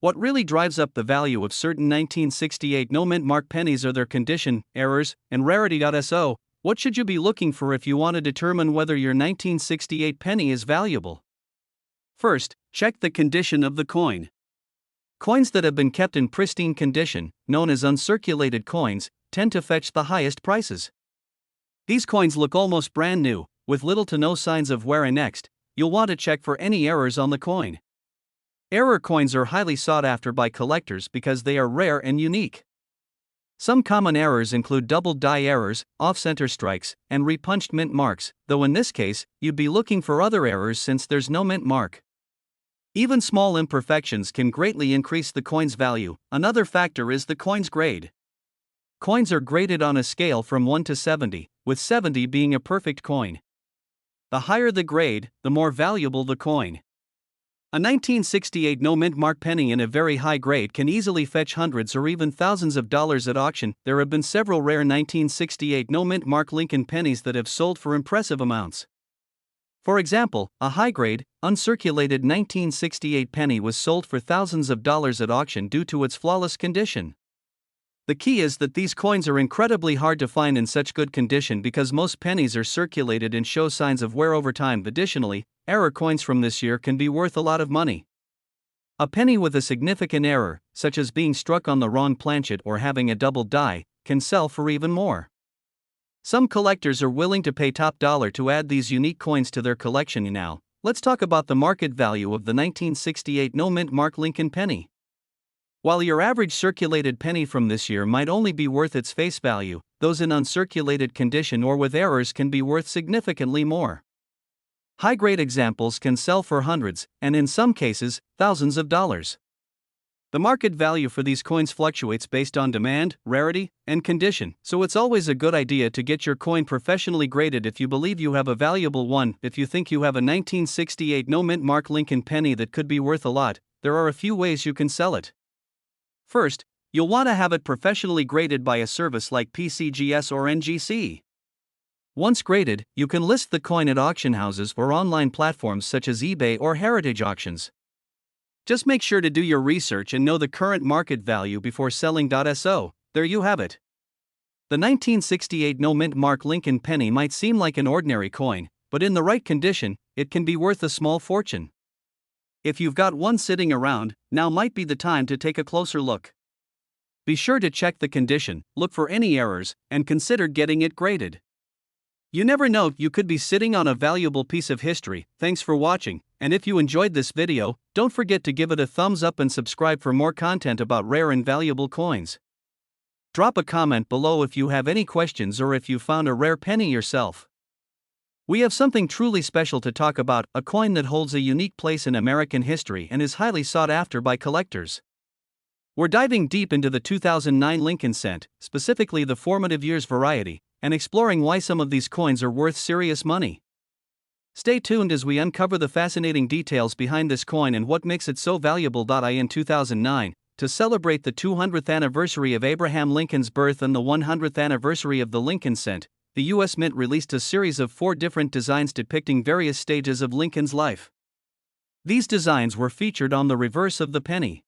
What really drives up the value of certain 1968 no mint mark pennies are their condition, errors, and rarity. So, what should you be looking for if you want to determine whether your 1968 penny is valuable? First, check the condition of the coin. Coins that have been kept in pristine condition, known as uncirculated coins, tend to fetch the highest prices. These coins look almost brand new, with little to no signs of wear. And next, you'll want to check for any errors on the coin. Error coins are highly sought after by collectors because they are rare and unique. Some common errors include double die errors, off-center strikes, and repunched mint marks, though in this case, you'd be looking for other errors since there's no mint mark. Even small imperfections can greatly increase the coin's value. Another factor is the coin's grade. Coins are graded on a scale from 1 to 70, with 70 being a perfect coin. The higher the grade, the more valuable the coin. A 1968 no-mint mark penny in a very high grade can easily fetch hundreds or even thousands of dollars at auction. There have been several rare 1968 no-mint mark Lincoln pennies that have sold for impressive amounts. For example, a high-grade, uncirculated 1968 penny was sold for thousands of dollars at auction due to its flawless condition. The key is that these coins are incredibly hard to find in such good condition because most pennies are circulated and show signs of wear over time. Additionally, error coins from this year can be worth a lot of money. A penny with a significant error, such as being struck on the wrong planchet or having a double die, can sell for even more. Some collectors are willing to pay top dollar to add these unique coins to their collection. Now, let's talk about the market value of the 1968 no-mint mark Lincoln penny. While your average circulated penny from this year might only be worth its face value, those in uncirculated condition or with errors can be worth significantly more. High-grade examples can sell for hundreds, and in some cases, thousands of dollars. The market value for these coins fluctuates based on demand, rarity, and condition, so it's always a good idea to get your coin professionally graded if you believe you have a valuable one. If you think you have a 1968 no-mint mark Lincoln penny that could be worth a lot, there are a few ways you can sell it. First, you'll want to have it professionally graded by a service like PCGS or NGC. Once graded, you can list the coin at auction houses or online platforms such as eBay or Heritage Auctions. Just make sure to do your research and know the current market value before selling. So, there you have it. The 1968 no-mint mark Lincoln penny might seem like an ordinary coin, but in the right condition, it can be worth a small fortune. If you've got one sitting around, now might be the time to take a closer look. Be sure to check the condition, look for any errors, and consider getting it graded. You never know, you could be sitting on a valuable piece of history. Thanks for watching, and if you enjoyed this video, don't forget to give it a thumbs up and subscribe for more content about rare and valuable coins. Drop a comment below if you have any questions or if you found a rare penny yourself. We have something truly special to talk about, a coin that holds a unique place in American history and is highly sought after by collectors. We're diving deep into the 2009 Lincoln cent, specifically the formative years variety, and exploring why some of these coins are worth serious money. Stay tuned as we uncover the fascinating details behind this coin and what makes it so valuable. In 2009, to celebrate the 200th anniversary of Abraham Lincoln's birth and the 100th anniversary of the Lincoln cent, the U.S. Mint released a series of 4 different designs depicting various stages of Lincoln's life. These designs were featured on the reverse of the penny.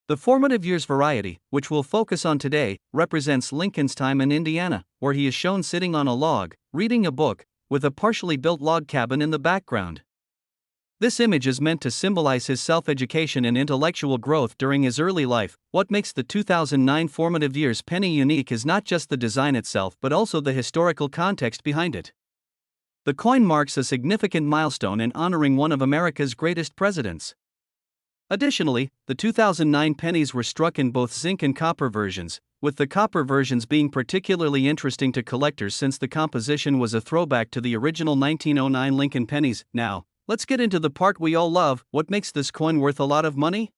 The formative years variety, which we'll focus on today, represents Lincoln's time in Indiana, where he is shown sitting on a log, reading a book, with a partially built log cabin in the background. This image is meant to symbolize his self-education and intellectual growth during his early life. What makes the 2009 formative years penny unique is not just the design itself but also the historical context behind it. The coin marks a significant milestone in honoring one of America's greatest presidents. Additionally, the 2009 pennies were struck in both zinc and copper versions, with the copper versions being particularly interesting to collectors since the composition was a throwback to the original 1909 Lincoln pennies. Now, let's get into the part we all love: what makes this coin worth a lot of money?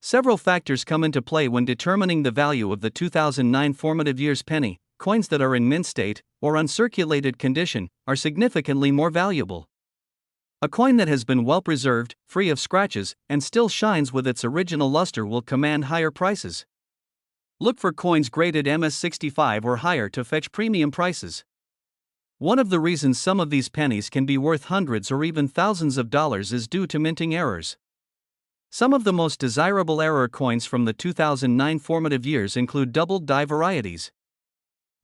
Several factors come into play when determining the value of the 2009 formative years penny. Coins that are in mint state, or uncirculated condition, are significantly more valuable. A coin that has been well preserved, free of scratches, and still shines with its original luster will command higher prices. Look for coins graded MS65 or higher to fetch premium prices. One of the reasons some of these pennies can be worth hundreds or even thousands of dollars is due to minting errors. Some of the most desirable error coins from the 2009 formative years include doubled die varieties.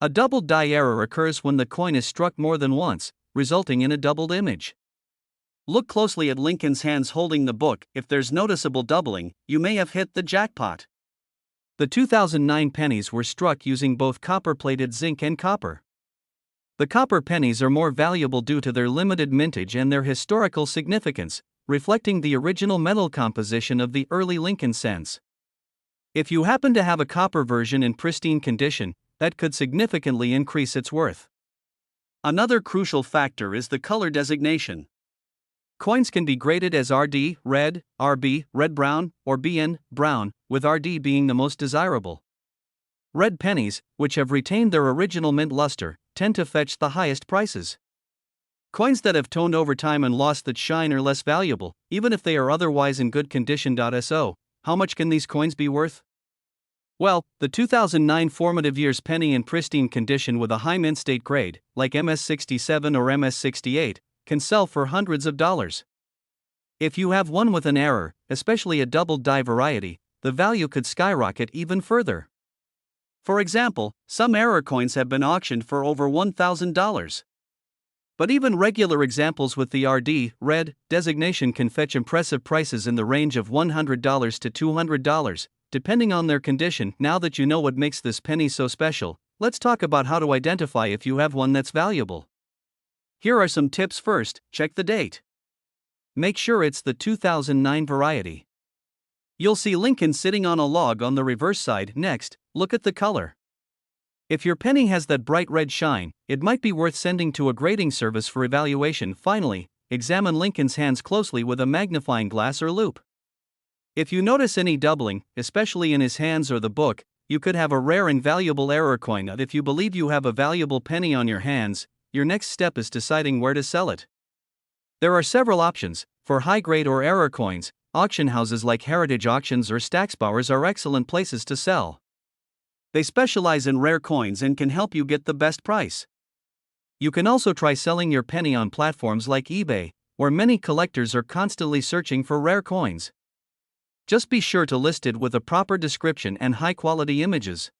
A doubled die error occurs when the coin is struck more than once, resulting in a doubled image. Look closely at Lincoln's hands holding the book. If there's noticeable doubling, you may have hit the jackpot. The 2009 pennies were struck using both copper-plated zinc and copper. The copper pennies are more valuable due to their limited mintage and their historical significance, reflecting the original metal composition of the early Lincoln cents. If you happen to have a copper version in pristine condition, that could significantly increase its worth. Another crucial factor is the color designation. Coins can be graded as RD, red, RB, red-brown, or BN, brown, with RD being the most desirable. Red pennies, which have retained their original mint luster, tend to fetch the highest prices. Coins that have toned over time and lost that shine are less valuable, even if they are otherwise in good condition. So, how much can these coins be worth? Well, the 2009 formative years penny in pristine condition with a high mint state grade, like MS67 or MS68, can sell for hundreds of dollars. If you have one with an error, especially a double die variety, the value could skyrocket even further. For example, some error coins have been auctioned for over $1,000. But even regular examples with the RD, red, designation can fetch impressive prices in the range of $100 to $200, depending on their condition. Now that you know what makes this penny so special, let's talk about how to identify if you have one that's valuable. Here are some tips. First, check the date. Make sure it's the 2009 variety. You'll see Lincoln sitting on a log on the reverse side. Next, look at the color. If your penny has that bright red shine, it might be worth sending to a grading service for evaluation. Finally, examine Lincoln's hands closely with a magnifying glass or loupe. If you notice any doubling, especially in his hands or the book, you could have a rare and valuable error coin. If you believe you have a valuable penny on your hands, your next step is deciding where to sell it. There are several options. For high-grade or error coins, auction houses like Heritage Auctions or Stacksbauers are excellent places to sell. They specialize in rare coins and can help you get the best price. You can also try selling your penny on platforms like eBay, where many collectors are constantly searching for rare coins. Just be sure to list it with a proper description and high-quality images.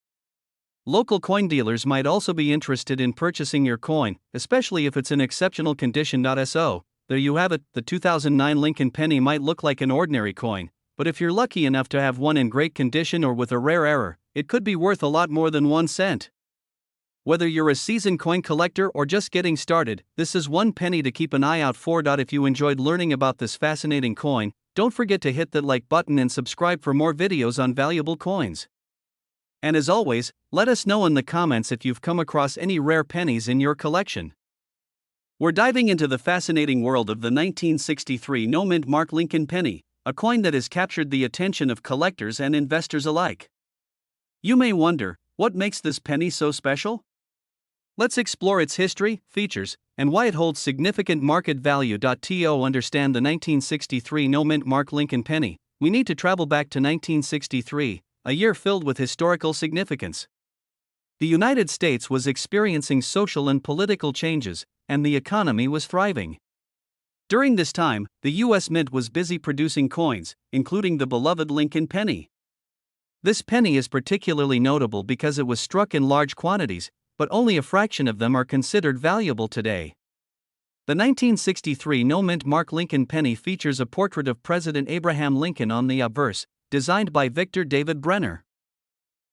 Local coin dealers might also be interested in purchasing your coin, especially if it's in exceptional condition. So, there you have it. The 2009 Lincoln penny might look like an ordinary coin, but if you're lucky enough to have one in great condition or with a rare error, it could be worth a lot more than 1 cent. Whether you're a seasoned coin collector or just getting started, this is one penny to keep an eye out for. If you enjoyed learning about this fascinating coin, don't forget to hit that like button and subscribe for more videos on valuable coins. And as always, let us know in the comments if you've come across any rare pennies in your collection. We're diving into the fascinating world of the 1963 no-mint mark Lincoln penny, a coin that has captured the attention of collectors and investors alike. You may wonder, what makes this penny so special? Let's explore its history, features, and why it holds significant market value. To understand the 1963 no-mint mark Lincoln penny, we need to travel back to 1963, a year filled with historical significance. The United States was experiencing social and political changes, and the economy was thriving. During this time, the U.S. Mint was busy producing coins, including the beloved Lincoln penny. This penny is particularly notable because it was struck in large quantities, but only a fraction of them are considered valuable today. The 1963 no-mint mark Lincoln penny features a portrait of President Abraham Lincoln on the obverse, designed by Victor David Brenner.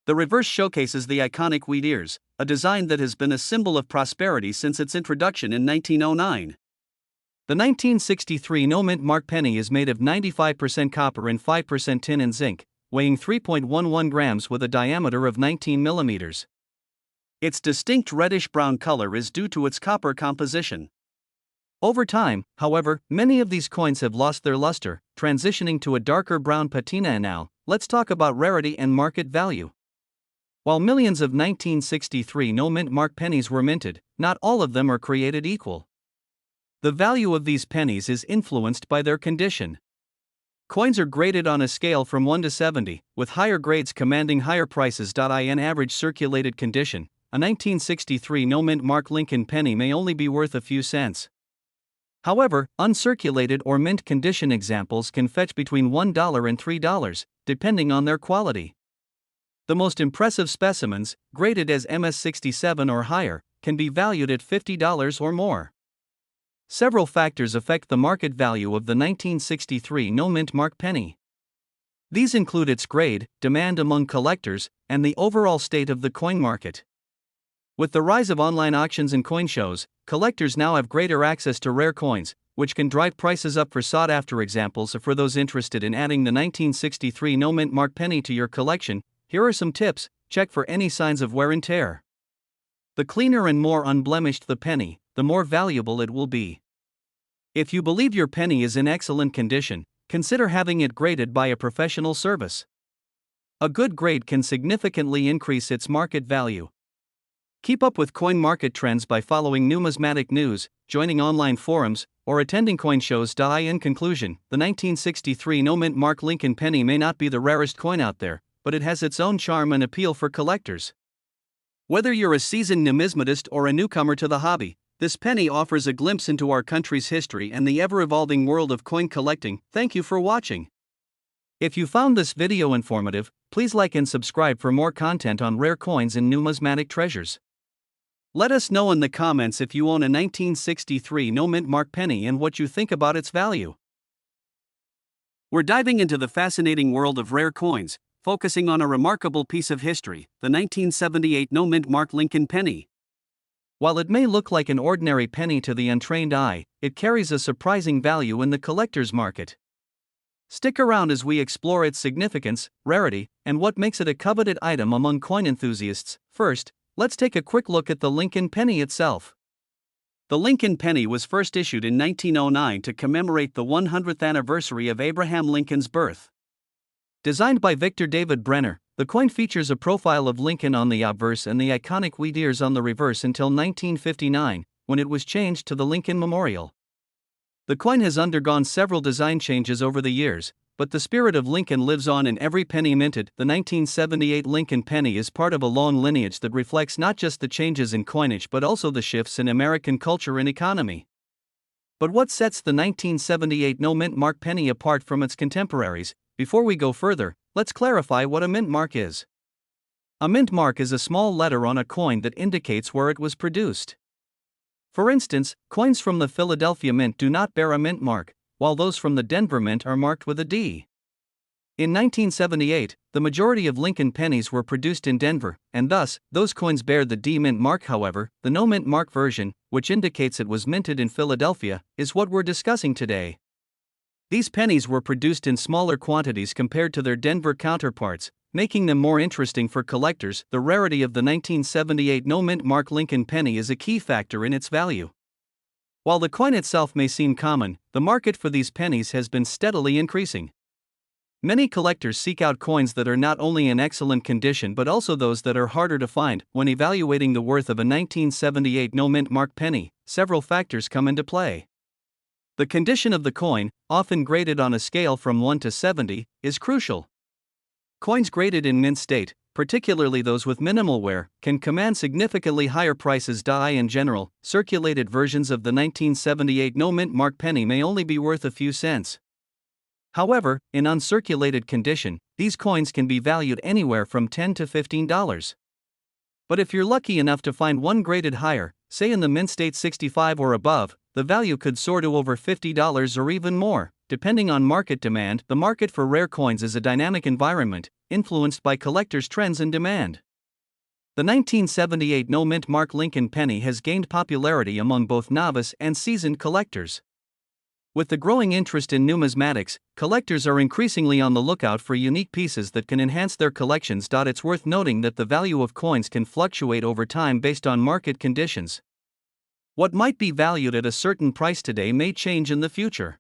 The reverse showcases the iconic wheat ears, a design that has been a symbol of prosperity since its introduction in 1909. The 1963 no-mint mark penny is made of 95% copper and 5% tin and zinc, weighing 3.11 grams with a diameter of 19 millimeters. Its distinct reddish-brown color is due to its copper composition. Over time, however, many of these coins have lost their luster, transitioning to a darker brown patina. And now, let's talk about rarity and market value. While millions of 1963 no-mint mark pennies were minted, not all of them are created equal. The value of these pennies is influenced by their condition. Coins are graded on a scale from 1 to 70, with higher grades commanding higher prices. In average circulated condition, a 1963 no-mint mark Lincoln penny may only be worth a few cents. However, uncirculated or mint condition examples can fetch between $1 and $3, depending on their quality. The most impressive specimens, graded as MS67 or higher, can be valued at $50 or more. Several factors affect the market value of the 1963 no-mint mark penny. These include its grade, demand among collectors, and the overall state of the coin market. With the rise of online auctions and coin shows, collectors now have greater access to rare coins, which can drive prices up for sought-after examples. For those interested in adding the 1963 no mint mark penny to your collection, here are some tips. Check for any signs of wear and tear. The cleaner and more unblemished the penny, the more valuable it will be. If you believe your penny is in excellent condition, consider having it graded by a professional service. A good grade can significantly increase its market value. Keep up with coin market trends by following numismatic news, joining online forums, or attending coin shows. In conclusion, the 1963 no mint mark Lincoln penny may not be the rarest coin out there, but it has its own charm and appeal for collectors. Whether you're a seasoned numismatist or a newcomer to the hobby, this penny offers a glimpse into our country's history and the ever-evolving world of coin collecting. Thank you for watching. If you found this video informative, please like and subscribe for more content on rare coins and numismatic treasures. Let us know in the comments if you own a 1963 no mint mark penny and what you think about its value. We're diving into the fascinating world of rare coins, focusing on a remarkable piece of history, the 1978 no mint mark Lincoln penny. While it may look like an ordinary penny to the untrained eye, it carries a surprising value in the collector's market. Stick around as we explore its significance, rarity, and what makes it a coveted item among coin enthusiasts. First, let's take a quick look at the Lincoln penny itself. The Lincoln penny was first issued in 1909 to commemorate the 100th anniversary of Abraham Lincoln's birth. Designed by Victor David Brenner, the coin features a profile of Lincoln on the obverse and the iconic wheat ears on the reverse until 1959, when it was changed to the Lincoln Memorial. The coin has undergone several design changes over the years, but the spirit of Lincoln lives on in every penny minted. The 1978 Lincoln penny is part of a long lineage that reflects not just the changes in coinage but also the shifts in American culture and economy. But what sets the 1978 no mint mark penny apart from its contemporaries? Before we go further, let's clarify what a mint mark is. A mint mark is a small letter on a coin that indicates where it was produced. For instance, coins from the Philadelphia Mint do not bear a mint mark, while those from the Denver Mint are marked with a D. In 1978, the majority of Lincoln pennies were produced in Denver, and thus, those coins bear the D mint mark. However, the no mint mark version, which indicates it was minted in Philadelphia, is what we're discussing today. These pennies were produced in smaller quantities compared to their Denver counterparts, making them more interesting for collectors. The rarity of the 1978 no mint mark Lincoln penny is a key factor in its value. While the coin itself may seem common, the market for these pennies has been steadily increasing. Many collectors seek out coins that are not only in excellent condition but also those that are harder to find. When evaluating the worth of a 1978 no mint mark penny, several factors come into play. The condition of the coin, often graded on a scale from 1 to 70, is crucial. Coins graded in mint state, particularly those with minimal wear, can command significantly higher prices. In general, circulated versions of the 1978 no mint mark penny may only be worth a few cents. However, in uncirculated condition, these coins can be valued anywhere from $10 to $15. But if you're lucky enough to find one graded higher, say in the mint state 65 or above, the value could soar to over $50 or even more, depending on market demand. The market for rare coins is a dynamic environment, influenced by collectors' trends and demand. The 1978 no mint mark Lincoln penny has gained popularity among both novice and seasoned collectors. With the growing interest in numismatics, collectors are increasingly on the lookout for unique pieces that can enhance their collections. It's worth noting that the value of coins can fluctuate over time based on market conditions. What might be valued at a certain price today may change in the future.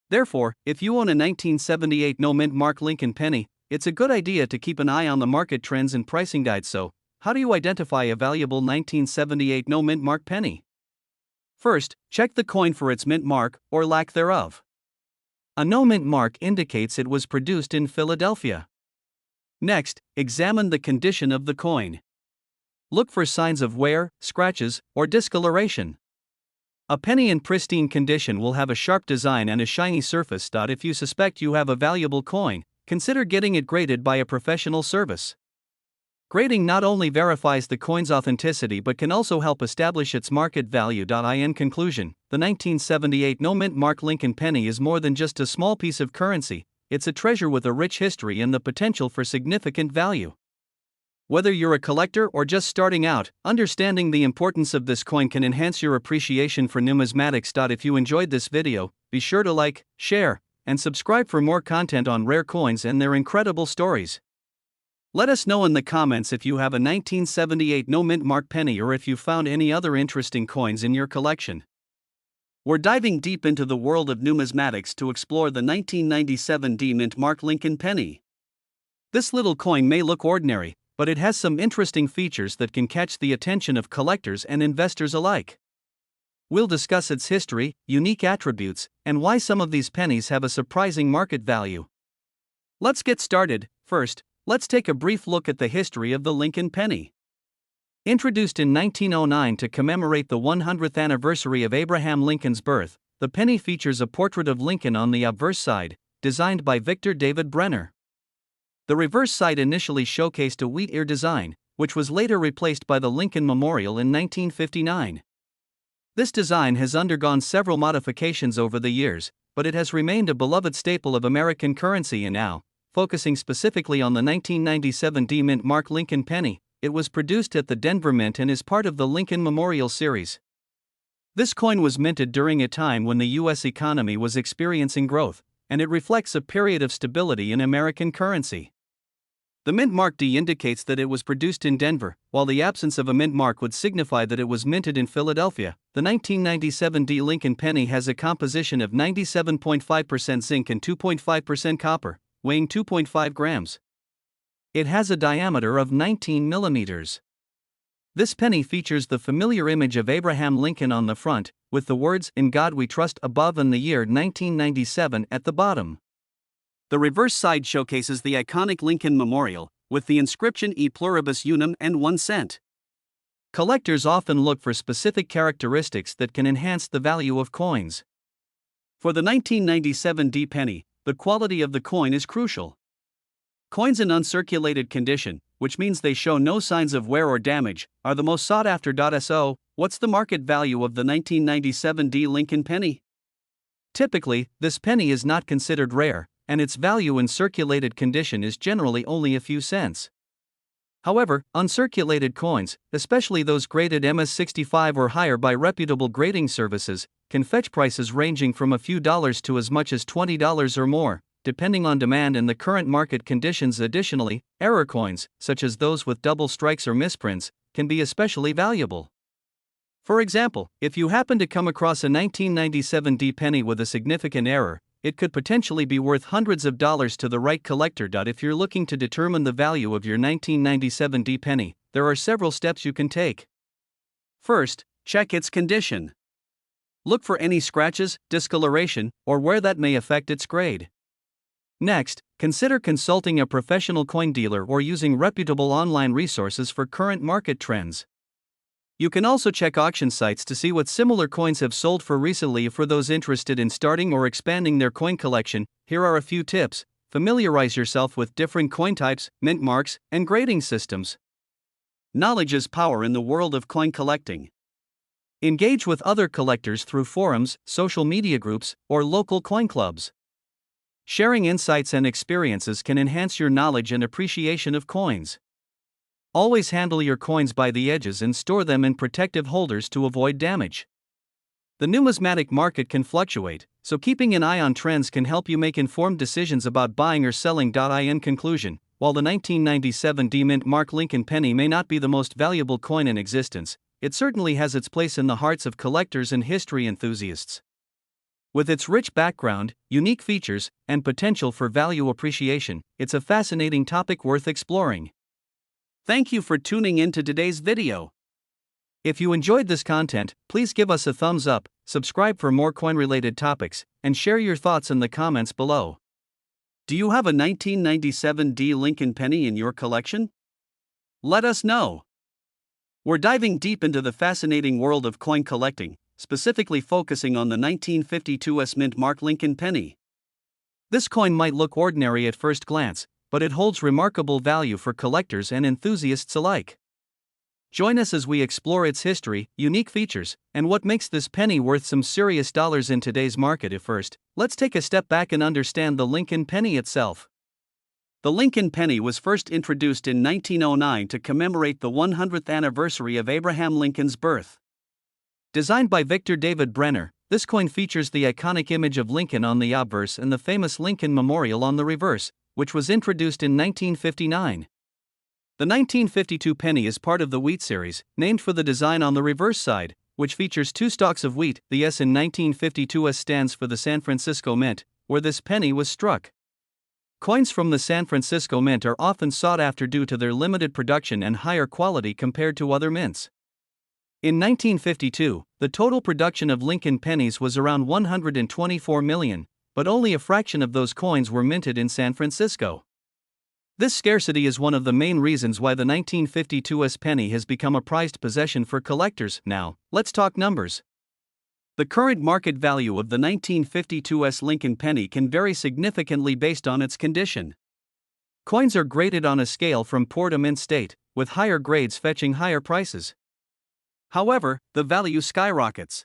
Therefore, if you own a 1978 no mint mark Lincoln penny, it's a good idea to keep an eye on the market trends and pricing guides. So, how do you identify a valuable 1978 no mint mark penny? First, check the coin for its mint mark, or lack thereof. A no mint mark indicates it was produced in Philadelphia. Next, examine the condition of the coin. Look for signs of wear, scratches, or discoloration. A penny in pristine condition will have a sharp design and a shiny surface. If you suspect you have a valuable coin, consider getting it graded by a professional service. Grading not only verifies the coin's authenticity but can also help establish its market value. In conclusion, the 1978 no mint mark Lincoln penny is more than just a small piece of currency, it's a treasure with a rich history and the potential for significant value. Whether you're a collector or just starting out, understanding the importance of this coin can enhance your appreciation for numismatics. If you enjoyed this video, be sure to like, share, and subscribe for more content on rare coins and their incredible stories. Let us know in the comments if you have a 1978 no mint mark penny or if you found any other interesting coins in your collection. We're diving deep into the world of numismatics to explore the 1997 D mint mark Lincoln penny. This little coin may look ordinary, but it has some interesting features that can catch the attention of collectors and investors alike. We'll discuss its history, unique attributes, and why some of these pennies have a surprising market value. Let's get started. First, let's take a brief look at the history of the Lincoln penny. Introduced in 1909 to commemorate the 100th anniversary of Abraham Lincoln's birth, the penny features a portrait of Lincoln on the obverse side, designed by Victor David Brenner. The reverse side initially showcased a wheat ear design, which was later replaced by the Lincoln Memorial in 1959. This design has undergone several modifications over the years, but it has remained a beloved staple of American currency. And now, focusing specifically on the 1997 D mint mark Lincoln penny, it was produced at the Denver Mint and is part of the Lincoln Memorial series. This coin was minted during a time when the U.S. economy was experiencing growth, and it reflects a period of stability in American currency. The mint mark D indicates that it was produced in Denver, while the absence of a mint mark would signify that it was minted in Philadelphia. The 1997 D Lincoln penny has a composition of 97.5% zinc and 2.5% copper, weighing 2.5 grams. It has a diameter of 19 millimeters. This penny features the familiar image of Abraham Lincoln on the front, with the words "In God We Trust" above and the year 1997 at the bottom. The reverse side showcases the iconic Lincoln Memorial, with the inscription E pluribus unum and 1 cent. Collectors often look for specific characteristics that can enhance the value of coins. For the 1997 D penny, the quality of the coin is crucial. Coins in uncirculated condition, which means they show no signs of wear or damage, are the most sought after. So, what's the market value of the 1997 D Lincoln penny? Typically, this penny is not considered rare, and its value in circulated condition is generally only a few cents. However, uncirculated coins, especially those graded MS-65 or higher by reputable grading services, can fetch prices ranging from a few dollars to as much as $20 or more, depending on demand and the current market conditions. Additionally, error coins, such as those with double strikes or misprints, can be especially valuable. For example, if you happen to come across a 1997 D penny with a significant error, it could potentially be worth hundreds of dollars to the right collector. If you're looking to determine the value of your 1997 D penny, there are several steps you can take. First, check its condition. Look for any scratches, discoloration, or wear that may affect its grade. Next, consider consulting a professional coin dealer or using reputable online resources for current market trends. You can also check auction sites to see what similar coins have sold for recently. For those interested in starting or expanding their coin collection, here are a few tips. Familiarize yourself with different coin types, mint marks, and grading systems. Knowledge is power in the world of coin collecting. Engage with other collectors through forums, social media groups, or local coin clubs. Sharing insights and experiences can enhance your knowledge and appreciation of coins. Always handle your coins by the edges and store them in protective holders to avoid damage. The numismatic market can fluctuate, so keeping an eye on trends can help you make informed decisions about buying or selling. In conclusion, while the 1997 D mint mark Lincoln penny may not be the most valuable coin in existence, it certainly has its place in the hearts of collectors and history enthusiasts. With its rich background, unique features, and potential for value appreciation, it's a fascinating topic worth exploring. Thank you for tuning in to today's video. If you enjoyed this content, please give us a thumbs up, subscribe for more coin-related topics, and share your thoughts in the comments below. Do you have a 1997 D Lincoln penny in your collection? Let us know. We're diving deep into the fascinating world of coin collecting, specifically focusing on the 1952 S mint mark Lincoln penny. This coin might look ordinary at first glance, but it holds remarkable value for collectors and enthusiasts alike. Join us as we explore its history, unique features, and what makes this penny worth some serious dollars in today's market. First, let's take a step back and understand the Lincoln penny itself. The Lincoln penny was first introduced in 1909 to commemorate the 100th anniversary of Abraham Lincoln's birth. Designed by Victor David Brenner, this coin features the iconic image of Lincoln on the obverse and the famous Lincoln Memorial on the reverse, which was introduced in 1959. The 1952 penny is part of the wheat series, named for the design on the reverse side, which features two stalks of wheat. The S in 1952 S stands for the San Francisco Mint, where this penny was struck. Coins from the San Francisco Mint are often sought after due to their limited production and higher quality compared to other mints. In 1952, the total production of Lincoln pennies was around 124 million, but only a fraction of those coins were minted in San Francisco. This scarcity is one of the main reasons why the 1952 S penny has become a prized possession for collectors. Now, let's talk numbers. The current market value of the 1952 S Lincoln penny can vary significantly based on its condition. Coins are graded on a scale from poor to mint state, with higher grades fetching higher prices. However, the value skyrockets.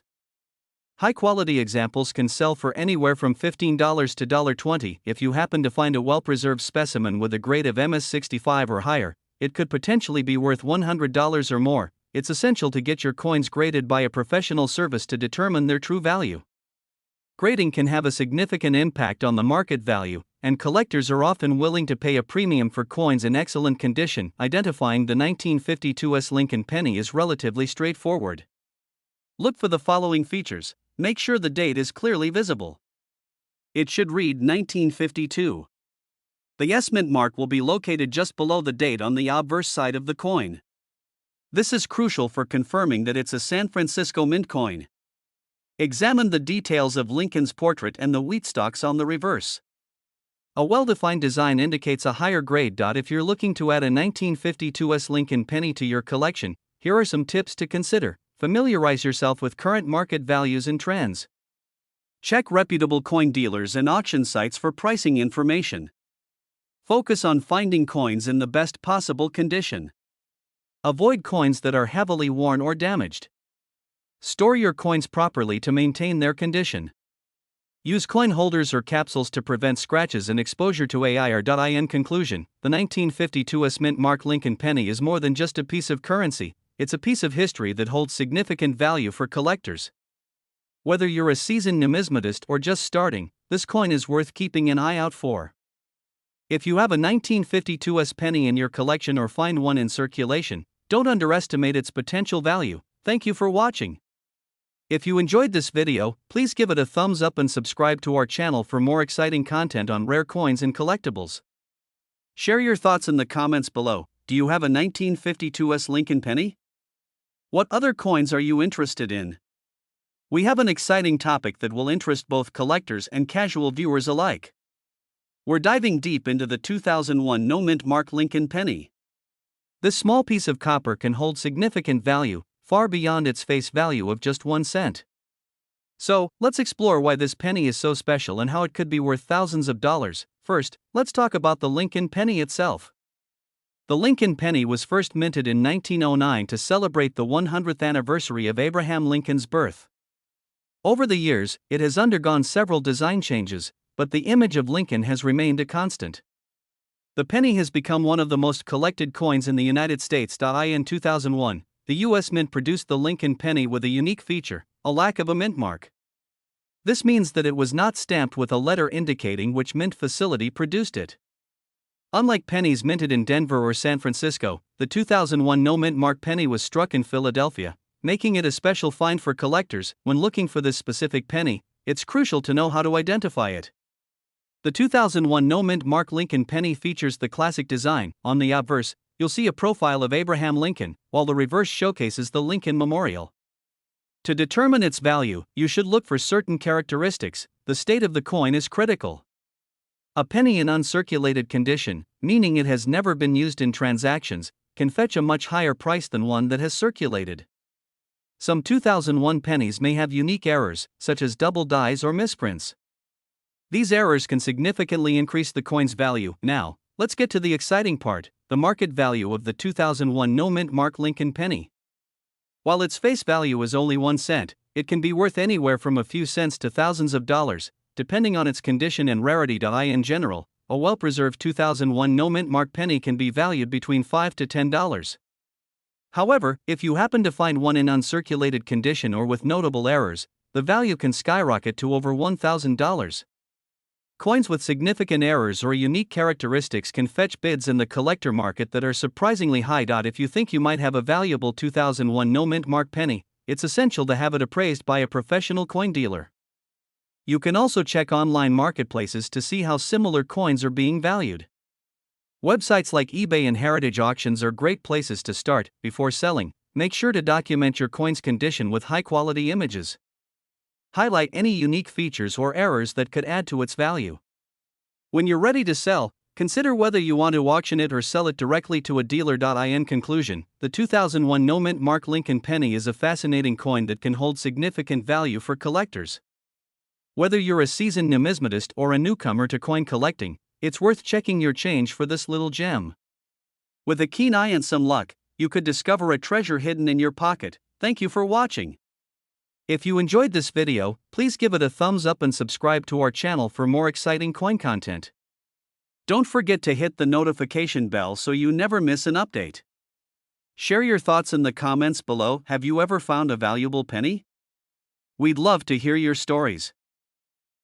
High-quality examples can sell for anywhere from $15 to $20. If you happen to find a well-preserved specimen with a grade of MS65 or higher, it could potentially be worth $100 or more. It's essential to get your coins graded by a professional service to determine their true value. Grading can have a significant impact on the market value, and collectors are often willing to pay a premium for coins in excellent condition. Identifying the 1952 S Lincoln penny is relatively straightforward. Look for the following features. Make sure the date is clearly visible. It should read 1952. The S mint mark will be located just below the date on the obverse side of the coin. This is crucial for confirming that it's a San Francisco Mint coin. Examine the details of Lincoln's portrait and the wheat stalks on the reverse. A well-defined design indicates a higher grade. If you're looking to add a 1952 S Lincoln penny to your collection, here are some tips to consider. Familiarize yourself with current market values and trends. Check reputable coin dealers and auction sites for pricing information. Focus on finding coins in the best possible condition. Avoid coins that are heavily worn or damaged. Store your coins properly to maintain their condition. Use coin holders or capsules to prevent scratches and exposure to air. In conclusion, the 1952 S Mint Mark Lincoln penny is more than just a piece of currency, it's a piece of history that holds significant value for collectors. Whether you're a seasoned numismatist or just starting, this coin is worth keeping an eye out for. If you have a 1952 S penny in your collection or find one in circulation, don't underestimate its potential value. Thank you for watching. If you enjoyed this video, please give it a thumbs up and subscribe to our channel for more exciting content on rare coins and collectibles. Share your thoughts in the comments below. Do you have a 1952 S Lincoln penny? What other coins are you interested in? We have an exciting topic that will interest both collectors and casual viewers alike. We're diving deep into the 2001 no-mint Mark Lincoln penny. This small piece of copper can hold significant value, far beyond its face value of just 1 cent. So, let's explore why this penny is so special and how it could be worth thousands of dollars. First, let's talk about the Lincoln penny itself. The Lincoln penny was first minted in 1909 to celebrate the 100th anniversary of Abraham Lincoln's birth. Over the years, it has undergone several design changes, but the image of Lincoln has remained a constant. The penny has become one of the most collected coins in the United States. In 2001, the U.S. Mint produced the Lincoln penny with a unique feature, a lack of a mint mark. This means that it was not stamped with a letter indicating which mint facility produced it. Unlike pennies minted in Denver or San Francisco, the 2001 no-mint mark penny was struck in Philadelphia, making it a special find for collectors. When looking for this specific penny, it's crucial to know how to identify it. The 2001 no-mint Mark Lincoln penny features the classic design. On the obverse, you'll see a profile of Abraham Lincoln, while the reverse showcases the Lincoln Memorial. To determine its value, you should look for certain characteristics. The state of the coin is critical. A penny in uncirculated condition, meaning it has never been used in transactions, can fetch a much higher price than one that has circulated. Some 2001 pennies may have unique errors, such as double dies or misprints. These errors can significantly increase the coin's value. Now, let's get to the exciting part, the market value of the 2001 no-mint Mark Lincoln penny. While its face value is only 1 cent, it can be worth anywhere from a few cents to thousands of dollars, depending on its condition and rarity. In general, a well-preserved 2001 no-mint mark penny can be valued between $5 to $10. However, if you happen to find one in uncirculated condition or with notable errors, the value can skyrocket to over $1,000. Coins with significant errors or unique characteristics can fetch bids in the collector market that are surprisingly high. If you think you might have a valuable 2001 no-mint mark penny, it's essential to have it appraised by a professional coin dealer. You can also check online marketplaces to see how similar coins are being valued. Websites like eBay and Heritage Auctions are great places to start. Before selling, make sure to document your coin's condition with high-quality images. Highlight any unique features or errors that could add to its value. When you're ready to sell, consider whether you want to auction it or sell it directly to a dealer. In conclusion, the 2001 no-mint mark Lincoln penny is a fascinating coin that can hold significant value for collectors. Whether you're a seasoned numismatist or a newcomer to coin collecting, it's worth checking your change for this little gem. With a keen eye and some luck, you could discover a treasure hidden in your pocket. Thank you for watching. If you enjoyed this video, please give it a thumbs up and subscribe to our channel for more exciting coin content. Don't forget to hit the notification bell so you never miss an update. Share your thoughts in the comments below. Have you ever found a valuable penny? We'd love to hear your stories.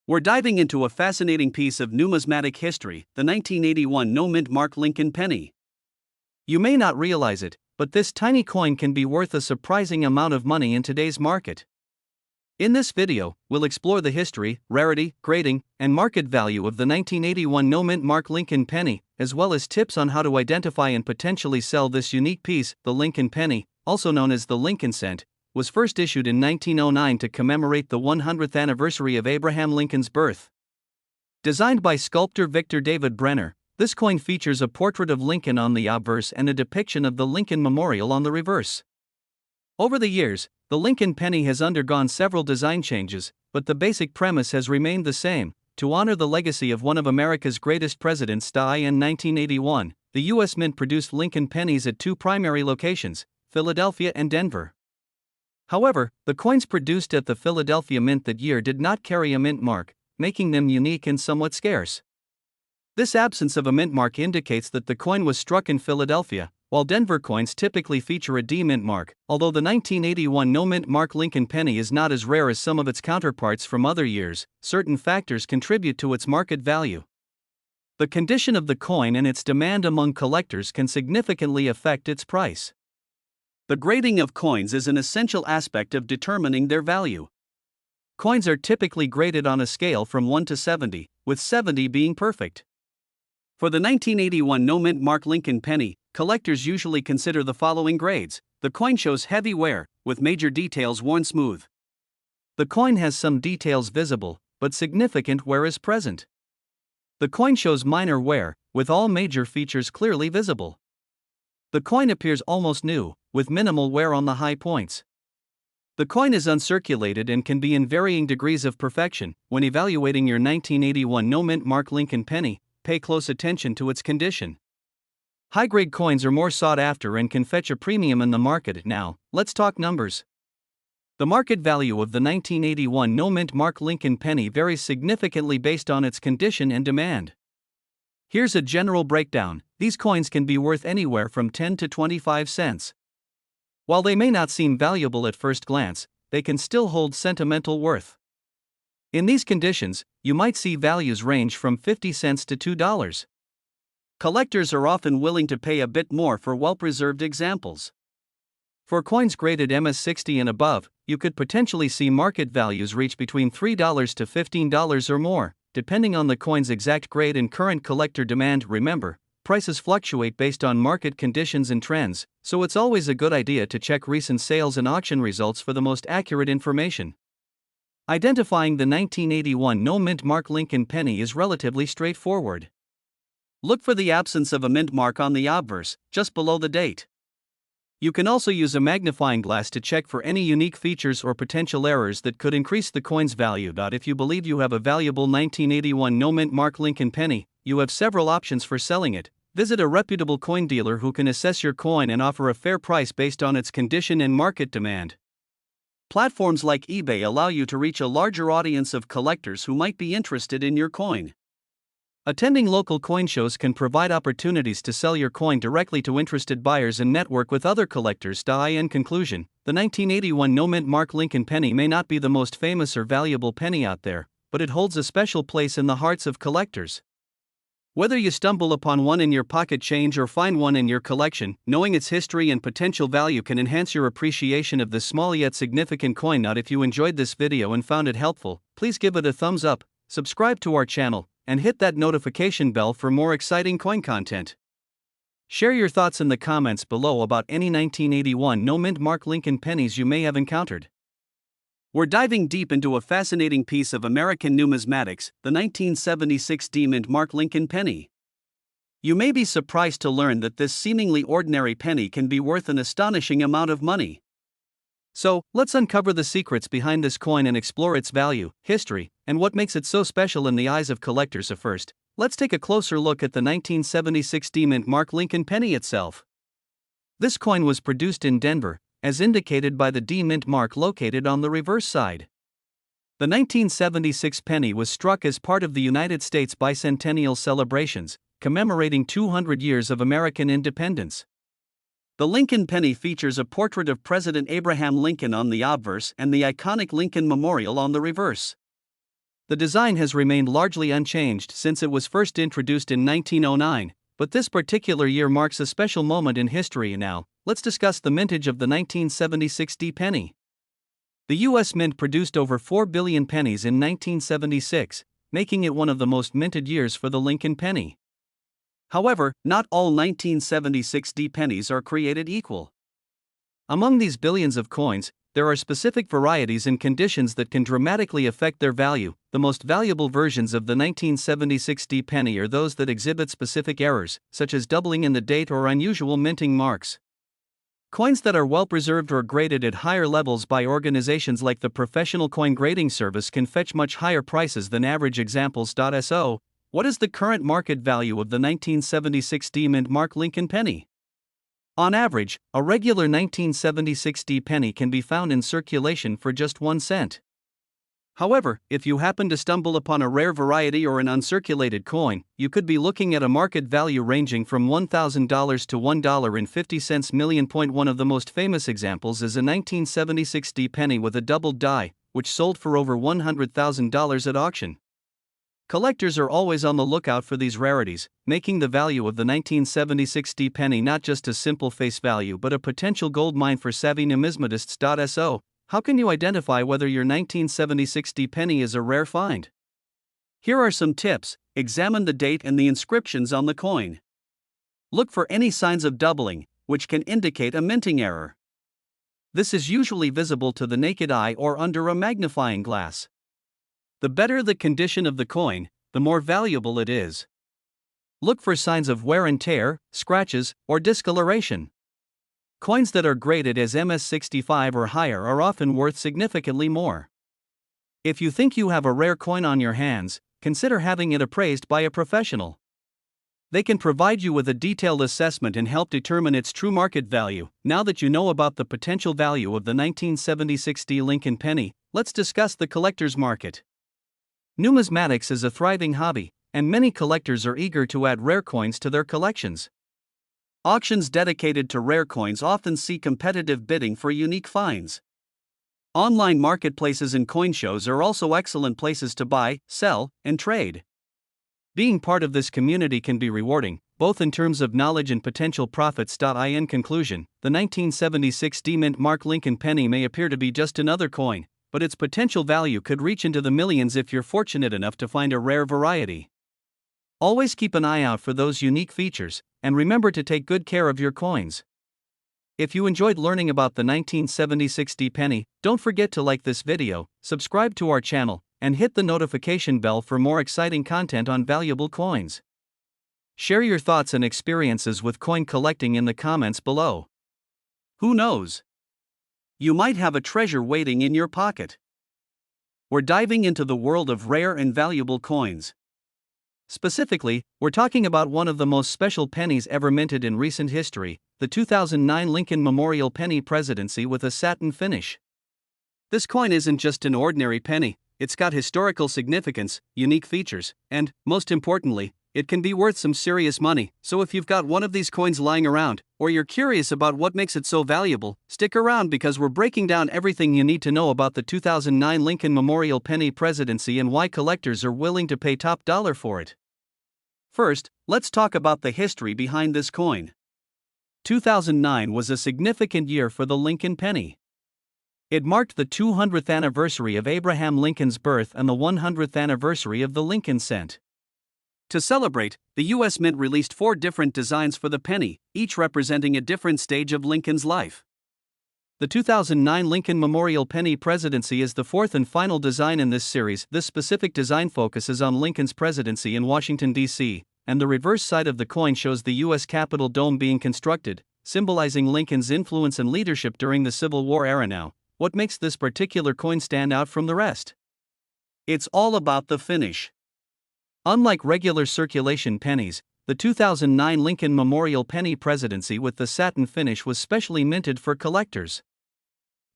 We're diving into a fascinating piece of numismatic history, the 1981 no-mint mark Lincoln penny. You may not realize it, but this tiny coin can be worth a surprising amount of money in today's market. In this video, we'll explore the history, rarity, grading, and market value of the 1981 no-mint mark Lincoln penny, as well as tips on how to identify and potentially sell this unique piece. The Lincoln penny, also known as the Lincoln cent, was first issued in 1909 to commemorate the 100th anniversary of Abraham Lincoln's birth. Designed by sculptor Victor David Brenner, this coin features a portrait of Lincoln on the obverse and a depiction of the Lincoln Memorial on the reverse. Over the years, the Lincoln penny has undergone several design changes, but the basic premise has remained the same: to honor the legacy of one of America's greatest presidents. In 1981, the U.S. Mint produced Lincoln pennies at two primary locations, Philadelphia and Denver. However, the coins produced at the Philadelphia Mint that year did not carry a mint mark, making them unique and somewhat scarce. This absence of a mint mark indicates that the coin was struck in Philadelphia, while Denver coins typically feature a D-mint mark. Although the 1981 no-mint mark Lincoln penny is not as rare as some of its counterparts from other years, certain factors contribute to its market value. The condition of the coin and its demand among collectors can significantly affect its price. The grading of coins is an essential aspect of determining their value. Coins are typically graded on a scale from 1 to 70, with 70 being perfect. For the 1981 no-mint mark Lincoln penny, collectors usually consider the following grades. The coin shows heavy wear, with major details worn smooth. The coin has some details visible, but significant wear is present. The coin shows minor wear, with all major features clearly visible. The coin appears almost new, with minimal wear on the high points. The coin is uncirculated and can be in varying degrees of perfection. When evaluating your 1981 no-mint mark Lincoln penny, pay close attention to its condition. High-grade coins are more sought after and can fetch a premium in the market. Now, let's talk numbers. The market value of the 1981 no-mint mark Lincoln penny varies significantly based on its condition and demand. Here's a general breakdown. These coins can be worth anywhere from 10 to 25 cents. While they may not seem valuable at first glance, they can still hold sentimental worth. In these conditions, you might see values range from 50 cents to $2. Collectors are often willing to pay a bit more for well-preserved examples. For coins graded MS-60 and above, you could potentially see market values reach between $3 to $15 or more, depending on the coin's exact grade and current collector demand. Remember, prices fluctuate based on market conditions and trends, so it's always a good idea to check recent sales and auction results for the most accurate information. Identifying the 1981 no-mint mark Lincoln penny is relatively straightforward. Look for the absence of a mint mark on the obverse, just below the date. You can also use a magnifying glass to check for any unique features or potential errors that could increase the coin's value. If you believe you have a valuable 1981 no-mint mark Lincoln penny, you have several options for selling it. Visit a reputable coin dealer who can assess your coin and offer a fair price based on its condition and market demand. Platforms like eBay allow you to reach a larger audience of collectors who might be interested in your coin. Attending local coin shows can provide opportunities to sell your coin directly to interested buyers and network with other collectors. In conclusion, the 1981 no-mint Mark Lincoln penny may not be the most famous or valuable penny out there, but it holds a special place in the hearts of collectors. Whether you stumble upon one in your pocket change or find one in your collection, knowing its history and potential value can enhance your appreciation of this small yet significant coin. If you enjoyed this video and found it helpful, please give it a thumbs up, subscribe to our channel, and hit that notification bell for more exciting coin content. Share your thoughts in the comments below about any 1981 no-mint Mark Lincoln pennies you may have encountered. We're diving deep into a fascinating piece of American numismatics, the 1976 D-mint Mark Lincoln penny. You may be surprised to learn that this seemingly ordinary penny can be worth an astonishing amount of money. So, let's uncover the secrets behind this coin and explore its value, history, and what makes it so special in the eyes of collectors. First, let's take a closer look at the 1976 D-mint Mark Lincoln penny itself. This coin was produced in Denver, as indicated by the D-mint mark located on the reverse side. The 1976 penny was struck as part of the United States bicentennial celebrations, commemorating 200 years of American independence. The Lincoln penny features a portrait of President Abraham Lincoln on the obverse and the iconic Lincoln Memorial on the reverse. The design has remained largely unchanged since it was first introduced in 1909, but this particular year marks a special moment in history. Now, let's discuss the mintage of the 1976 D penny. The U.S. Mint produced over 4 billion pennies in 1976, making it one of the most minted years for the Lincoln penny. However, not all 1976 D pennies are created equal. Among these billions of coins, there are specific varieties and conditions that can dramatically affect their value. The most valuable versions of the 1976 D penny are those that exhibit specific errors, such as doubling in the date or unusual minting marks. Coins that are well preserved or graded at higher levels by organizations like the Professional Coin Grading Service can fetch much higher prices than average examples. So, what is the current market value of the 1976 D-mint Mark Lincoln penny? On average, a regular 1976 D penny can be found in circulation for just 1 cent. However, if you happen to stumble upon a rare variety or an uncirculated coin, you could be looking at a market value ranging from $1,000 to $1.50 million. One of the most famous examples is a 1976 D penny with a doubled die, which sold for over $100,000 at auction. Collectors are always on the lookout for these rarities, making the value of the 1976 D penny not just a simple face value but a potential gold mine for savvy numismatists. So, how can you identify whether your 1976 D penny is a rare find? Here are some tips. Examine the date and the inscriptions on the coin. Look for any signs of doubling, which can indicate a minting error. This is usually visible to the naked eye or under a magnifying glass. The better the condition of the coin, the more valuable it is. Look for signs of wear and tear, scratches, or discoloration. Coins that are graded as MS65 or higher are often worth significantly more. If you think you have a rare coin on your hands, consider having it appraised by a professional. They can provide you with a detailed assessment and help determine its true market value. Now that you know about the potential value of the 1976 D Lincoln penny, let's discuss the collector's market. Numismatics is a thriving hobby, and many collectors are eager to add rare coins to their collections. Auctions dedicated to rare coins often see competitive bidding for unique finds. Online marketplaces and coin shows are also excellent places to buy, sell, and trade. Being part of this community can be rewarding, both in terms of knowledge and potential profits. In conclusion, the 1976 D-mint Mark Lincoln penny may appear to be just another coin, but its potential value could reach into the millions if you're fortunate enough to find a rare variety. Always keep an eye out for those unique features, and remember to take good care of your coins. If you enjoyed learning about the 1976 D penny, don't forget to like this video, subscribe to our channel, and hit the notification bell for more exciting content on valuable coins. Share your thoughts and experiences with coin collecting in the comments below. Who knows? You might have a treasure waiting in your pocket. We're diving into the world of rare and valuable coins. Specifically, we're talking about one of the most special pennies ever minted in recent history, the 2009 Lincoln Memorial Penny Presidency with a satin finish. This coin isn't just an ordinary penny, it's got historical significance, unique features, and, most importantly, it can be worth some serious money. So if you've got one of these coins lying around, or you're curious about what makes it so valuable, stick around because we're breaking down everything you need to know about the 2009 Lincoln Memorial Penny Presidency and why collectors are willing to pay top dollar for it. First, let's talk about the history behind this coin. 2009 was a significant year for the Lincoln penny. It marked the 200th anniversary of Abraham Lincoln's birth and the 100th anniversary of the Lincoln cent. To celebrate, the U.S. Mint released 4 different designs for the penny, each representing a different stage of Lincoln's life. The 2009 Lincoln Memorial Penny Presidency is the 4th and final design in this series. This specific design focuses on Lincoln's presidency in Washington, D.C., and the reverse side of the coin shows the U.S. Capitol dome being constructed, symbolizing Lincoln's influence and leadership during the Civil War era. Now, what makes this particular coin stand out from the rest? It's all about the finish. Unlike regular circulation pennies, the 2009 Lincoln Memorial Penny Presidency with the satin finish was specially minted for collectors.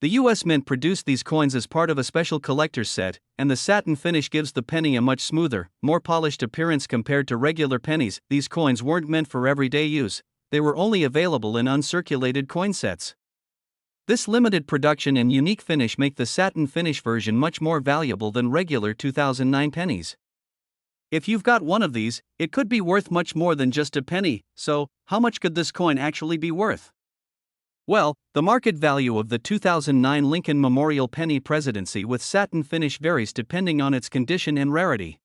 The U.S. Mint produced these coins as part of a special collector's set, and the satin finish gives the penny a much smoother, more polished appearance compared to regular pennies. These coins weren't meant for everyday use, they were only available in uncirculated coin sets. This limited production and unique finish make the satin finish version much more valuable than regular 2009 pennies. If you've got one of these, it could be worth much more than just a penny. So, how much could this coin actually be worth? Well, the market value of the 2009 Lincoln Memorial Penny Presidency with satin finish varies depending on its condition and rarity.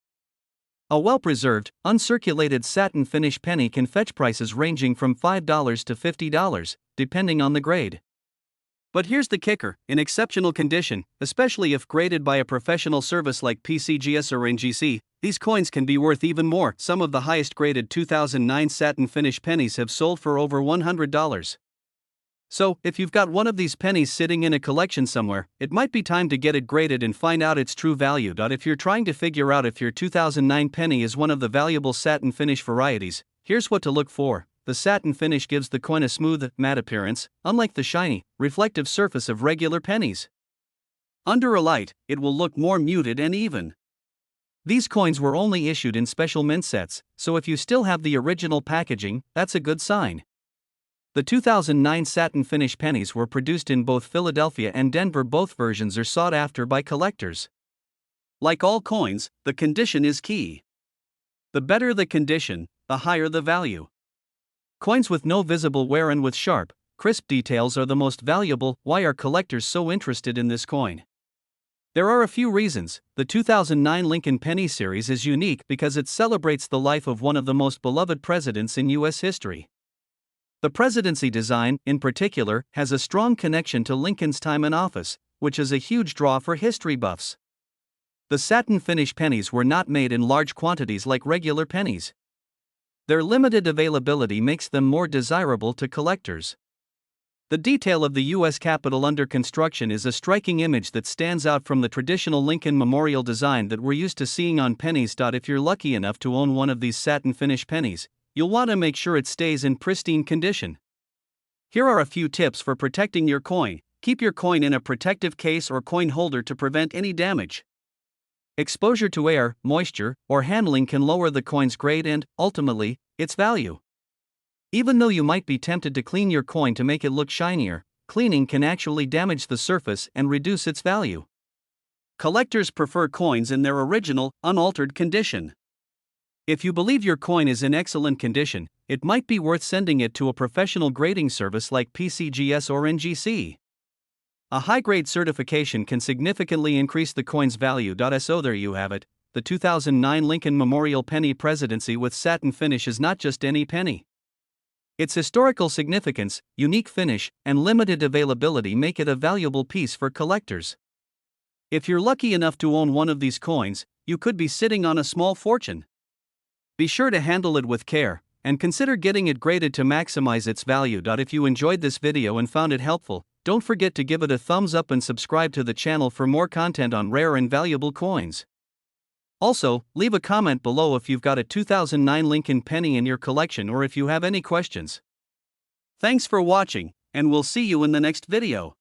A well-preserved, uncirculated satin finish penny can fetch prices ranging from $5 to $50, depending on the grade. But here's the kicker: in exceptional condition, especially if graded by a professional service like PCGS or NGC, these coins can be worth even more. Some of the highest graded 2009 satin finish pennies have sold for over $100. So, if you've got one of these pennies sitting in a collection somewhere, it might be time to get it graded and find out its true value. If you're trying to figure out if your 2009 penny is one of the valuable satin finish varieties, here's what to look for. The satin finish gives the coin a smooth, matte appearance, unlike the shiny, reflective surface of regular pennies. Under a light, it will look more muted and even. These coins were only issued in special mint sets, so if you still have the original packaging, that's a good sign. The 2009 satin finish pennies were produced in both Philadelphia and Denver. Both versions are sought after by collectors. Like all coins, the condition is key. The better the condition, the higher the value. Coins with no visible wear and with sharp, crisp details are the most valuable. Why are collectors so interested in this coin? There are a few reasons. The 2009 Lincoln Penny Series is unique because it celebrates the life of one of the most beloved presidents in U.S. history. The presidency design, in particular, has a strong connection to Lincoln's time in office, which is a huge draw for history buffs. The satin finish pennies were not made in large quantities like regular pennies. Their limited availability makes them more desirable to collectors. The detail of the U.S. Capitol under construction is a striking image that stands out from the traditional Lincoln Memorial design that we're used to seeing on pennies. If you're lucky enough to own one of these satin finish pennies, you'll want to make sure it stays in pristine condition. Here are a few tips for protecting your coin. Keep your coin in a protective case or coin holder to prevent any damage. Exposure to air, moisture, or handling can lower the coin's grade and, ultimately, its value. Even though you might be tempted to clean your coin to make it look shinier, cleaning can actually damage the surface and reduce its value. Collectors prefer coins in their original, unaltered condition. If you believe your coin is in excellent condition, it might be worth sending it to a professional grading service like PCGS or NGC. A high-grade certification can significantly increase the coin's value. So there you have it. The 2009 Lincoln Memorial Penny Presidency with satin finish is not just any penny. Its historical significance, unique finish, and limited availability make it a valuable piece for collectors. If you're lucky enough to own one of these coins, you could be sitting on a small fortune. Be sure to handle it with care, and consider getting it graded to maximize its value. If you enjoyed this video and found it helpful, don't forget to give it a thumbs up and subscribe to the channel for more content on rare and valuable coins. Also, leave a comment below if you've got a 2009 Lincoln penny in your collection or if you have any questions. Thanks for watching, and we'll see you in the next video.